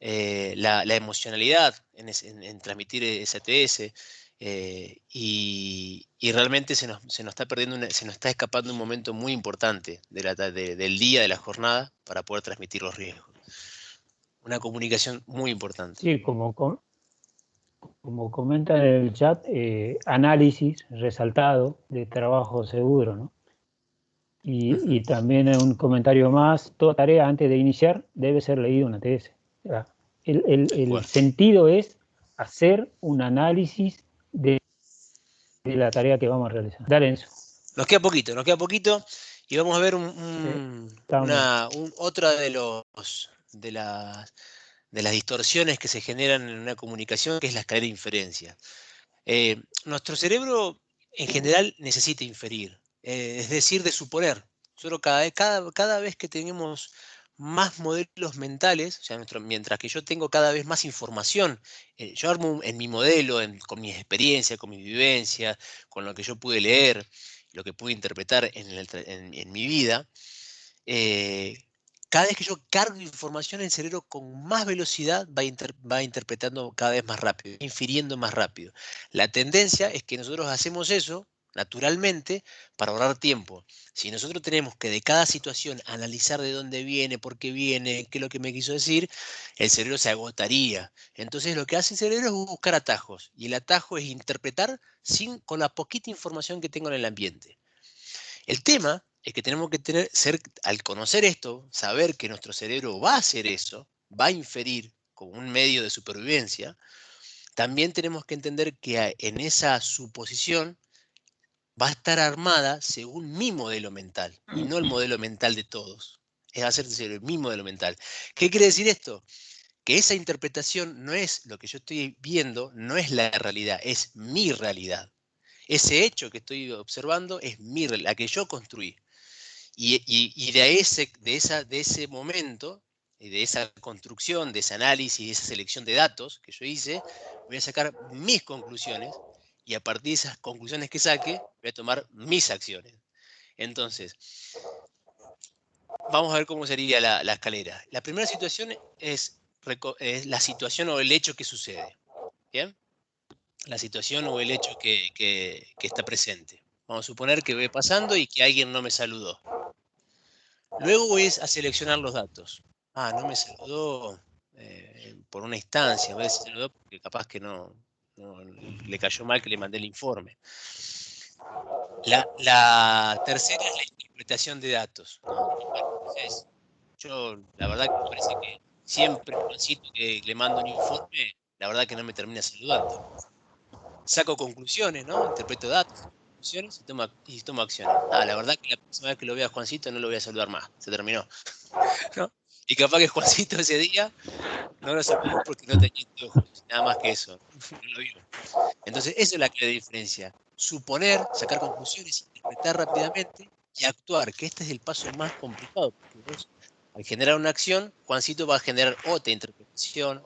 la emocionalidad en transmitir STS. Y realmente se nos está perdiendo, se nos está escapando un momento muy importante del día, de la jornada, para poder transmitir los riesgos. Una comunicación muy importante. Sí, como comenta en el chat, análisis resaltado de trabajo seguro, ¿no? Y también un comentario más, toda tarea antes de iniciar debe ser leída una TS. O sea, el sentido es hacer un análisis de la tarea que vamos a realizar. Dale, Enzo. Nos queda poquito y vamos a ver otra de las distorsiones que se generan en una comunicación, que es la escalera de inferencia. Nuestro cerebro en general necesita inferir, es decir, de suponer. Nosotros cada vez que tenemos más modelos mentales, o sea, mientras que yo tengo cada vez más información, yo armo en mi modelo, con mis experiencias, con mis vivencias, con lo que yo pude leer, lo que pude interpretar en mi vida, cada vez que yo cargo información, el cerebro con más velocidad va interpretando cada vez más rápido, infiriendo más rápido. La tendencia es que nosotros hacemos eso naturalmente para ahorrar tiempo. Si nosotros tenemos que de cada situación analizar de dónde viene, por qué viene, qué es lo que me quiso decir, el cerebro se agotaría. Entonces lo que hace el cerebro es buscar atajos, y el atajo es interpretar con la poquita información que tengo en el ambiente. El tema es que tenemos que al conocer esto, saber que nuestro cerebro va a hacer eso, va a inferir como un medio de supervivencia. También tenemos que entender que en esa suposición va a estar armada según mi modelo mental y no el modelo mental de todos. Es hacer mi modelo mental. ¿Qué quiere decir esto? Que esa interpretación no es lo que yo estoy viendo, no es la realidad, es mi realidad. Ese hecho que estoy observando es la que yo construí. Y de ese momento, de esa construcción, de ese análisis, de esa selección de datos que yo hice, voy a sacar mis conclusiones, y a partir de esas conclusiones que saque, voy a tomar mis acciones. Entonces, vamos a ver cómo sería la escalera. La primera situación es la situación o el hecho que sucede. ¿Bien? La situación o el hecho que está presente. Vamos a suponer que voy pasando y que alguien no me saludó. Luego voy a seleccionar los datos. No me saludó por una instancia, a veces saludó porque capaz que no le cayó mal que le mandé el informe. La tercera es la interpretación de datos, ¿no? Entonces, yo la verdad que me parece que siempre Juancito que le mando un informe, la verdad que no me termina saludando. Saco conclusiones, ¿no? Interpreto datos, conclusiones y tomo acciones. La verdad que la próxima vez que lo vea a Juancito no lo voy a saludar más, se terminó. ¿No? Y capaz que Juancito ese día no lo saludó porque no tenía ojos, nada más que eso, no lo vio. Entonces, esa es la clave diferencia. Suponer, sacar conclusiones, interpretar rápidamente y actuar, que este es el paso más complicado, porque vos, al generar una acción, Juancito va a generar otra interpretación,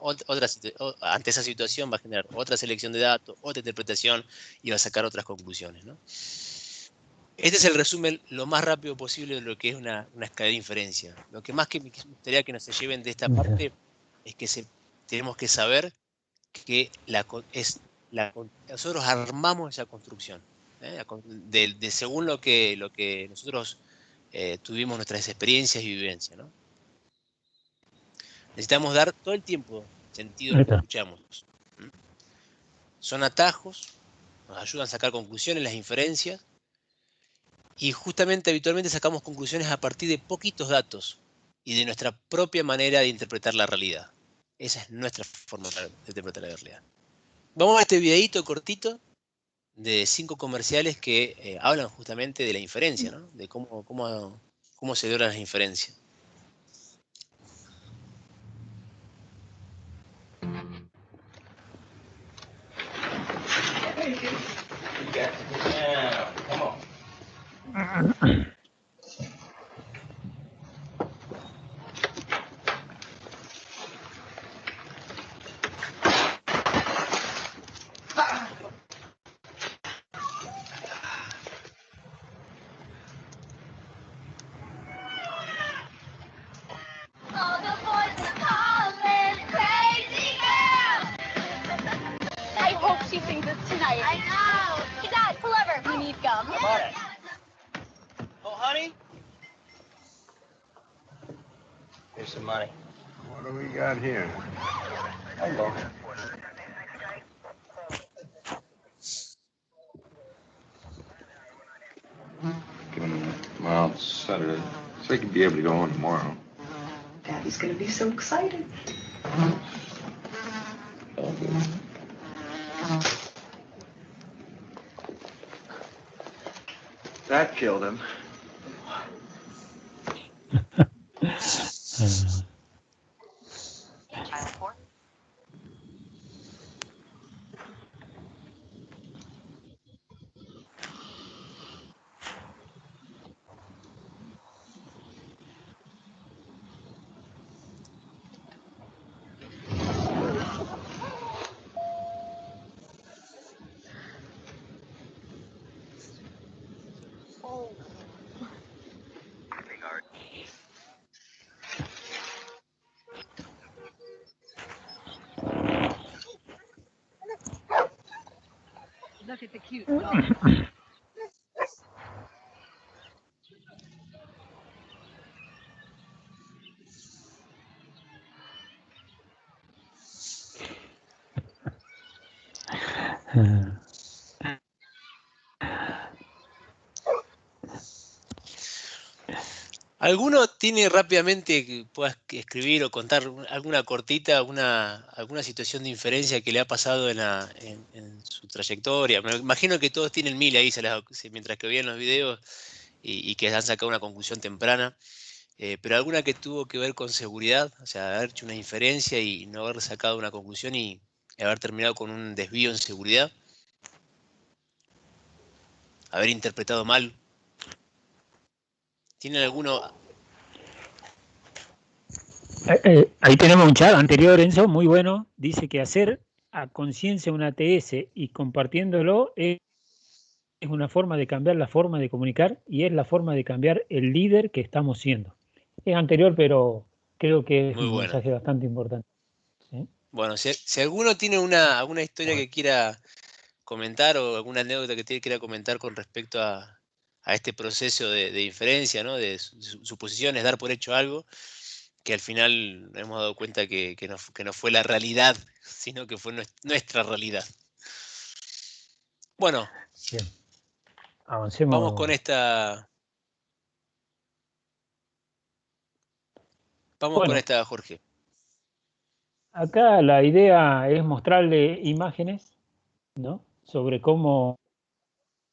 ante esa situación va a generar otra selección de datos, otra interpretación, y va a sacar otras conclusiones, ¿no? Este es el resumen lo más rápido posible de lo que es una escalera de inferencia. Lo que más que me gustaría que nos se lleven de esta parte es que tenemos que saber que nosotros armamos esa construcción, según lo que nosotros tuvimos nuestras experiencias y vivencias, ¿no? Necesitamos dar todo el tiempo sentido a lo que escuchamos. Son atajos, nos ayudan a sacar conclusiones, las inferencias, y justamente habitualmente sacamos conclusiones a partir de poquitos datos y de nuestra propia manera de interpretar la realidad. Esa es nuestra forma de interpretar la realidad. Vamos a este videíto cortito de 5 comerciales que hablan justamente de la inferencia, ¿no? De cómo se logran las inferencias. she thinks it's tonight. I know. Hey, Dad, pull over. We need gum. What? Oh, honey? Here's some money. What do we got here? Hello. Give him a mild sedative so he can be able to go home tomorrow. Daddy's gonna be so excited. That killed him. Look at the cute dog. ¿Alguno tiene rápidamente que puedas escribir o contar alguna cortita, alguna situación de inferencia que le ha pasado en su trayectoria? Me imagino que todos tienen mil ahí mientras que veían los videos y que han sacado una conclusión temprana, pero alguna que tuvo que ver con seguridad, o sea, haber hecho una inferencia y no haber sacado una conclusión y haber terminado con un desvío en seguridad, haber interpretado mal. ¿Tienen alguno? Ahí tenemos un chat anterior, Enzo, muy bueno. Dice que hacer a conciencia un ATS y compartiéndolo es una forma de cambiar la forma de comunicar y es la forma de cambiar el líder que estamos siendo. Es anterior, pero creo que es un mensaje bastante importante. ¿Sí? Bueno, si alguno tiene alguna historia que quiera comentar o alguna anécdota que quiera comentar con respecto a este proceso de inferencia, ¿no? De suposiciones, dar por hecho algo, que al final nos hemos dado cuenta que no fue la realidad, sino que fue nuestra realidad. Bueno, bien. Avancemos. Vamos con esta. Vamos con esta, Jorge. Acá la idea es mostrarle imágenes, ¿no? Sobre cómo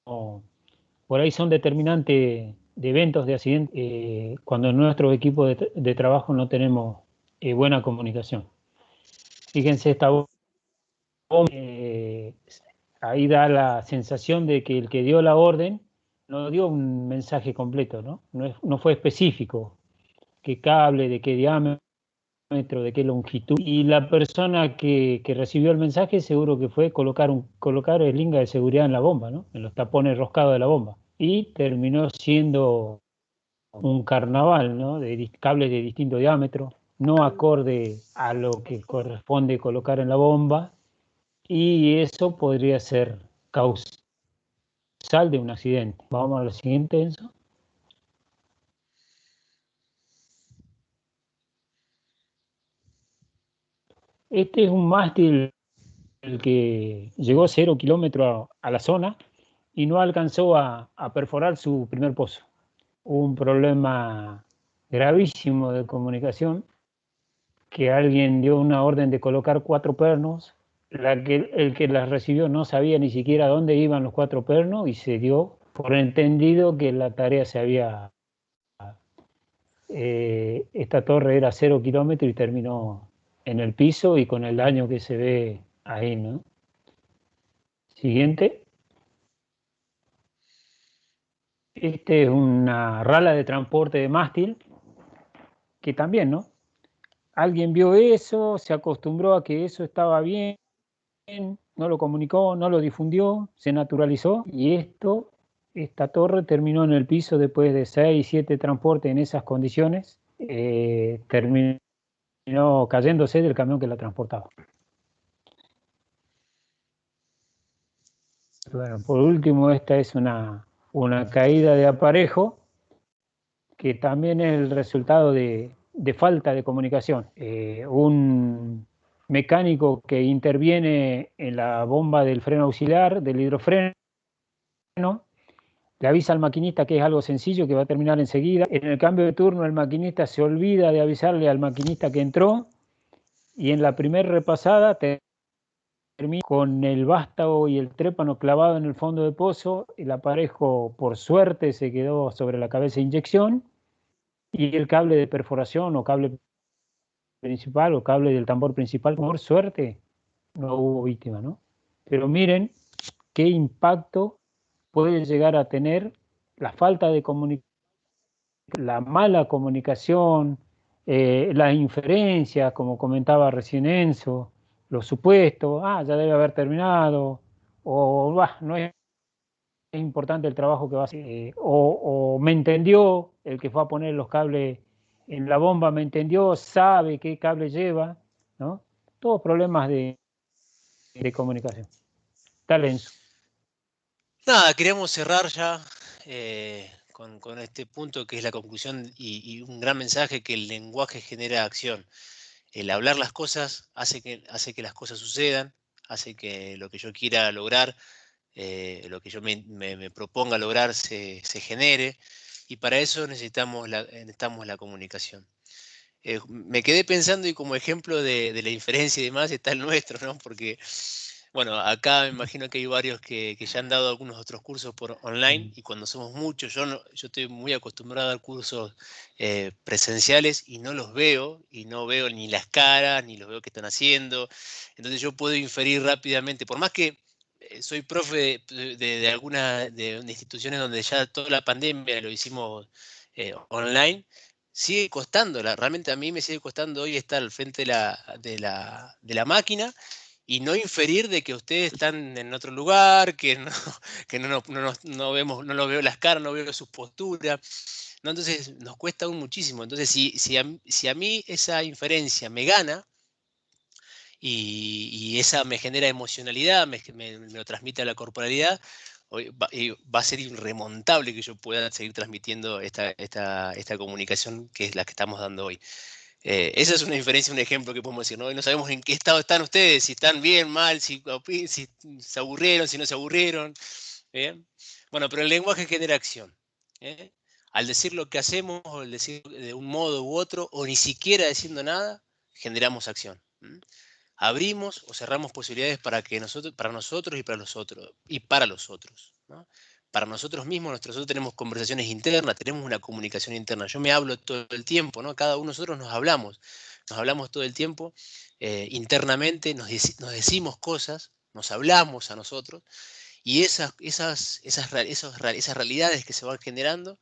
por ahí son determinantes de eventos, de accidentes, cuando en nuestro equipo de trabajo no tenemos buena comunicación. Fíjense, esta bomba, ahí da la sensación de que el que dio la orden no dio un mensaje completo, ¿no? No fue específico, qué cable, de qué diámetro, de qué longitud. Y la persona que recibió el mensaje seguro que fue colocar el linga de seguridad en la bomba, ¿no? En los tapones roscados de la bomba. Y terminó siendo un carnaval, ¿no? De cables de distinto diámetro, no acorde a lo que corresponde colocar en la bomba, y eso podría ser causal de un accidente. Vamos a lo siguiente, Enzo. Este es un mástil que llegó 0 kilómetros a la zona y no alcanzó a perforar su primer pozo. Hubo un problema gravísimo de comunicación, que alguien dio una orden de colocar 4 pernos, el que las recibió no sabía ni siquiera dónde iban los 4 pernos y se dio por entendido que la tarea se había... esta torre era 0 kilómetros y terminó en el piso y con el daño que se ve ahí, ¿no? Siguiente. Este es una rala de transporte de mástil, que también, ¿no? Alguien vio eso, se acostumbró a que eso estaba bien, no lo comunicó, no lo difundió, se naturalizó, y esta torre terminó en el piso después de 6, 7 transportes en esas condiciones, terminó cayéndose del camión que la transportaba. Bueno, por último, esta es una caída de aparejo que también es el resultado de falta de comunicación. Un mecánico que interviene en la bomba del freno auxiliar, del hidrofreno, le avisa al maquinista que es algo sencillo, que va a terminar enseguida. En el cambio de turno, el maquinista se olvida de avisarle al maquinista que entró, y en la primera repasada termina con el vástago y el trépano clavado en el fondo de pozo. El aparejo, por suerte, se quedó sobre la cabeza de inyección, y el cable de perforación o cable principal o cable del tambor principal, por suerte, no hubo víctima, ¿no? Pero miren qué impacto puede llegar a tener la falta de comunicación, la mala comunicación, las inferencias, como comentaba recién Enzo, los supuestos, ya debe haber terminado, o no es importante el trabajo que va a hacer, o me entendió, el que fue a poner los cables en la bomba me entendió, sabe qué cable lleva, ¿no? Todos problemas de comunicación. Dale, Enzo. Nada, queríamos cerrar ya con este punto que es la conclusión y un gran mensaje, que el lenguaje genera acción. El hablar las cosas hace que las cosas sucedan, hace que lo que yo quiera lograr, lo que yo me proponga lograr se genere, y para eso necesitamos la comunicación. Me quedé pensando, y como ejemplo de la inferencia y demás está el nuestro, ¿no? Porque, bueno, acá me imagino que hay varios que ya han dado algunos otros cursos por online, y cuando somos muchos, yo estoy muy acostumbrado a dar cursos presenciales y no los veo, y no veo ni las caras, ni los veo qué están haciendo. Entonces yo puedo inferir rápidamente, por más que soy profe de algunas de instituciones donde ya toda la pandemia lo hicimos online, sigue costando, realmente a mí me sigue costando hoy estar al frente de la máquina y no inferir de que ustedes están en otro lugar, que no vemos, no lo veo las caras, no veo sus posturas, ¿no? Entonces nos cuesta aún muchísimo. Entonces si a mí esa inferencia me gana y esa me genera emocionalidad, me lo transmite a la corporalidad, va a ser irremontable que yo pueda seguir transmitiendo esta comunicación que es la que estamos dando hoy. Esa es una inferencia, un ejemplo que podemos decir, ¿no? No sabemos en qué estado están ustedes, si están bien, mal, si se aburrieron, si no se aburrieron. ¿Bien? Bueno, pero el lenguaje genera acción. Al decir lo que hacemos, o al decir de un modo u otro, o ni siquiera diciendo nada, generamos acción. Abrimos o cerramos posibilidades para nosotros y para los otros, ¿no? Para nosotros mismos, nosotros tenemos conversaciones internas, tenemos una comunicación interna. Yo me hablo todo el tiempo, ¿no? Cada uno de nosotros nos hablamos todo el tiempo internamente, nos decimos cosas, nos hablamos a nosotros, y esas realidades que se van generando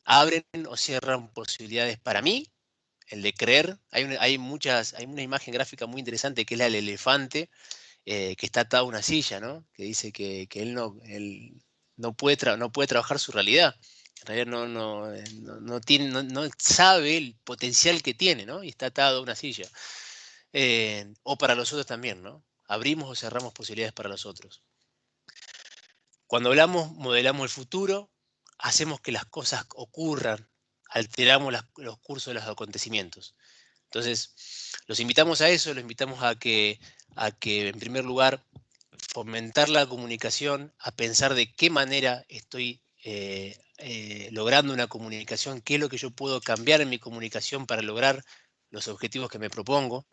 abren o cierran posibilidades para mí. El de creer, hay una imagen gráfica muy interesante que es la del elefante que está atado a una silla, ¿no? Que dice que él no puede trabajar su realidad. En realidad no sabe el potencial que tiene, ¿no? Y está atado a una silla. O para los otros también, ¿no? Abrimos o cerramos posibilidades para los otros. Cuando hablamos, modelamos el futuro, hacemos que las cosas ocurran, alteramos los cursos de los acontecimientos. Entonces, los invitamos a eso, los invitamos a que en primer lugar, fomentar la comunicación, a pensar de qué manera estoy logrando una comunicación, qué es lo que yo puedo cambiar en mi comunicación para lograr los objetivos que me propongo.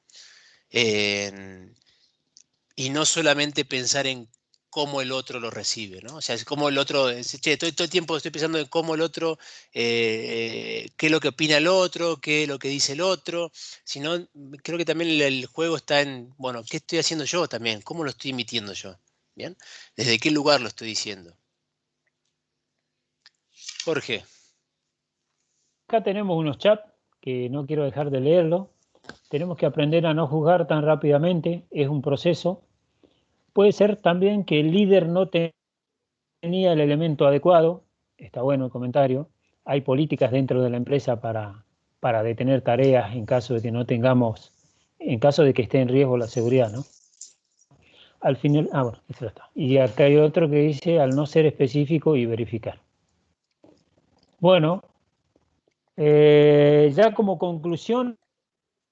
Y no solamente pensar en cómo el otro lo recibe, ¿no? O sea, es como el otro, todo el tiempo estoy pensando en cómo el otro, qué es lo que opina el otro, qué es lo que dice el otro, sino creo que también el juego está en, bueno, ¿qué estoy haciendo yo también? ¿Cómo lo estoy emitiendo yo? ¿Bien? ¿Desde qué lugar lo estoy diciendo? Jorge. Acá tenemos unos chats que no quiero dejar de leerlo. Tenemos que aprender a no juzgar tan rápidamente, es un proceso. Puede ser también que el líder no tenía el elemento adecuado, está bueno el comentario. Hay políticas dentro de la empresa para detener tareas en caso de que no tengamos, en caso de que esté en riesgo la seguridad, ¿no? al final, bueno, eso está. Y acá hay otro que dice al no ser específico y verificar. Bueno, ya como conclusión,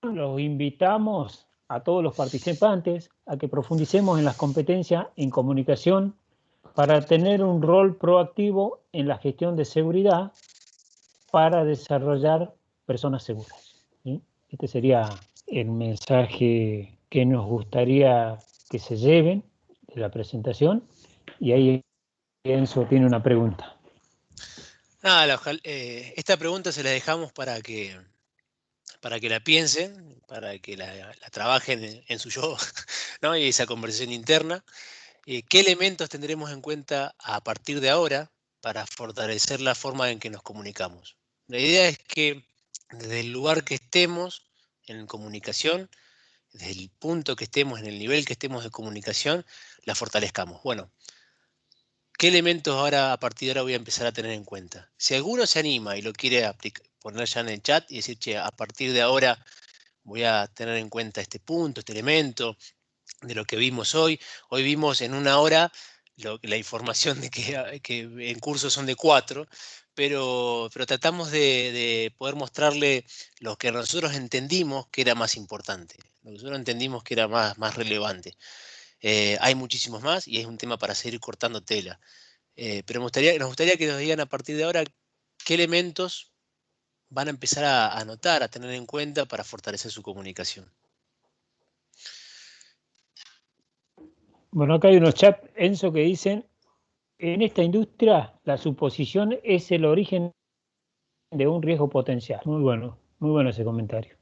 los invitamos a todos los participantes a que profundicemos en las competencias en comunicación para tener un rol proactivo en la gestión de seguridad para desarrollar personas seguras, ¿sí? Este sería el mensaje que nos gustaría que se lleven de la presentación. Y ahí Enzo tiene una pregunta. Nada, esta pregunta se la dejamos para que la piensen, para que la trabajen en su yo, ¿no? Y esa conversación interna. ¿Qué elementos tendremos en cuenta a partir de ahora para fortalecer la forma en que nos comunicamos? La idea es que desde el lugar que estemos en comunicación, desde el punto que estemos, en el nivel que estemos de comunicación, la fortalezcamos. Bueno, ¿qué elementos ahora a partir de ahora voy a empezar a tener en cuenta? Si alguno se anima y lo quiere poner ya en el chat y decir, che, a partir de ahora voy a tener en cuenta este punto, este elemento de lo que vimos hoy. Hoy vimos en una hora la información de que en curso son de 4, pero tratamos de poder mostrarle lo que nosotros entendimos que era más importante, lo que nosotros entendimos que era más relevante. Hay muchísimos más y es un tema para seguir cortando tela. Pero nos gustaría que nos digan a partir de ahora qué elementos van a empezar a notar, a tener en cuenta para fortalecer su comunicación. Bueno, acá hay unos chats, Enzo, que dicen, en esta industria la suposición es el origen de un riesgo potencial. Muy bueno ese comentario.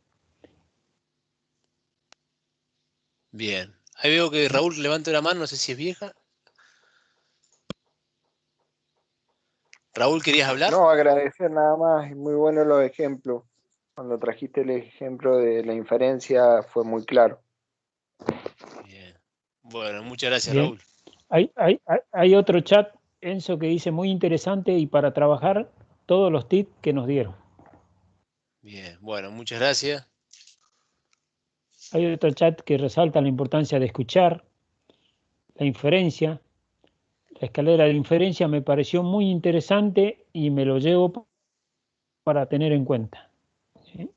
Bien. Ahí veo que Raúl levanta la mano, no sé si es vieja. Raúl, ¿querías hablar? No, agradecer nada más, muy buenos los ejemplos. Cuando trajiste el ejemplo de la inferencia fue muy claro. Bien. Bueno, muchas gracias, Bien. Raúl. Hay otro chat, Enzo, que dice muy interesante y para trabajar todos los tips que nos dieron. Bien, bueno, muchas gracias. Hay otro chat que resalta la importancia de escuchar, la inferencia. La escalera de inferencia me pareció muy interesante y me lo llevo para tener en cuenta. ¿Sí?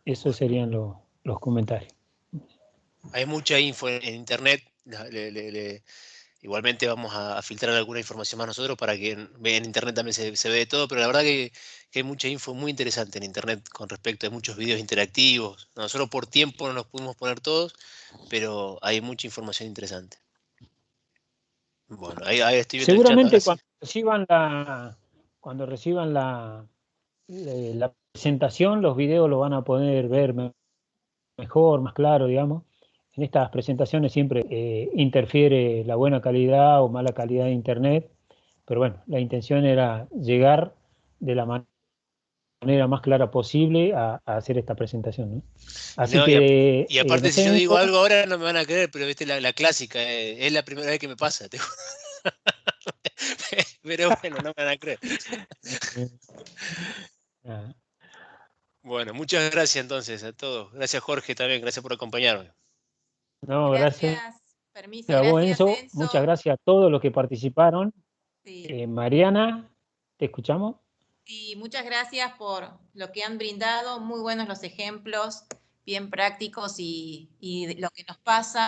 Esos serían los comentarios. Hay mucha info en internet. Igualmente vamos a filtrar alguna información más nosotros para que en internet también se ve de todo, pero la verdad que hay mucha info muy interesante en internet con respecto a muchos videos interactivos. Nosotros por tiempo no nos pudimos poner todos, pero hay mucha información interesante. Bueno, ahí estoy viendo seguramente el chat, cuando reciban la presentación, los videos lo van a poder ver mejor, más claro, digamos. En estas presentaciones siempre interfiere la buena calidad o mala calidad de internet, pero bueno, la intención era llegar de la manera más clara posible a hacer esta presentación, ¿no? Así no, que, y aparte, si yo digo algo ahora no me van a creer, pero viste la clásica, es la primera vez que me pasa. Pero bueno, no me van a creer. Bueno, muchas gracias entonces a todos. Gracias, Jorge, también. Gracias por acompañarme. No, gracias. Permiso, A vos, gracias, Enzo. Muchas gracias a todos los que participaron. Sí. Mariana, ¿te escuchamos? Sí, muchas gracias por lo que han brindado. Muy buenos los ejemplos, bien prácticos y lo que nos pasa.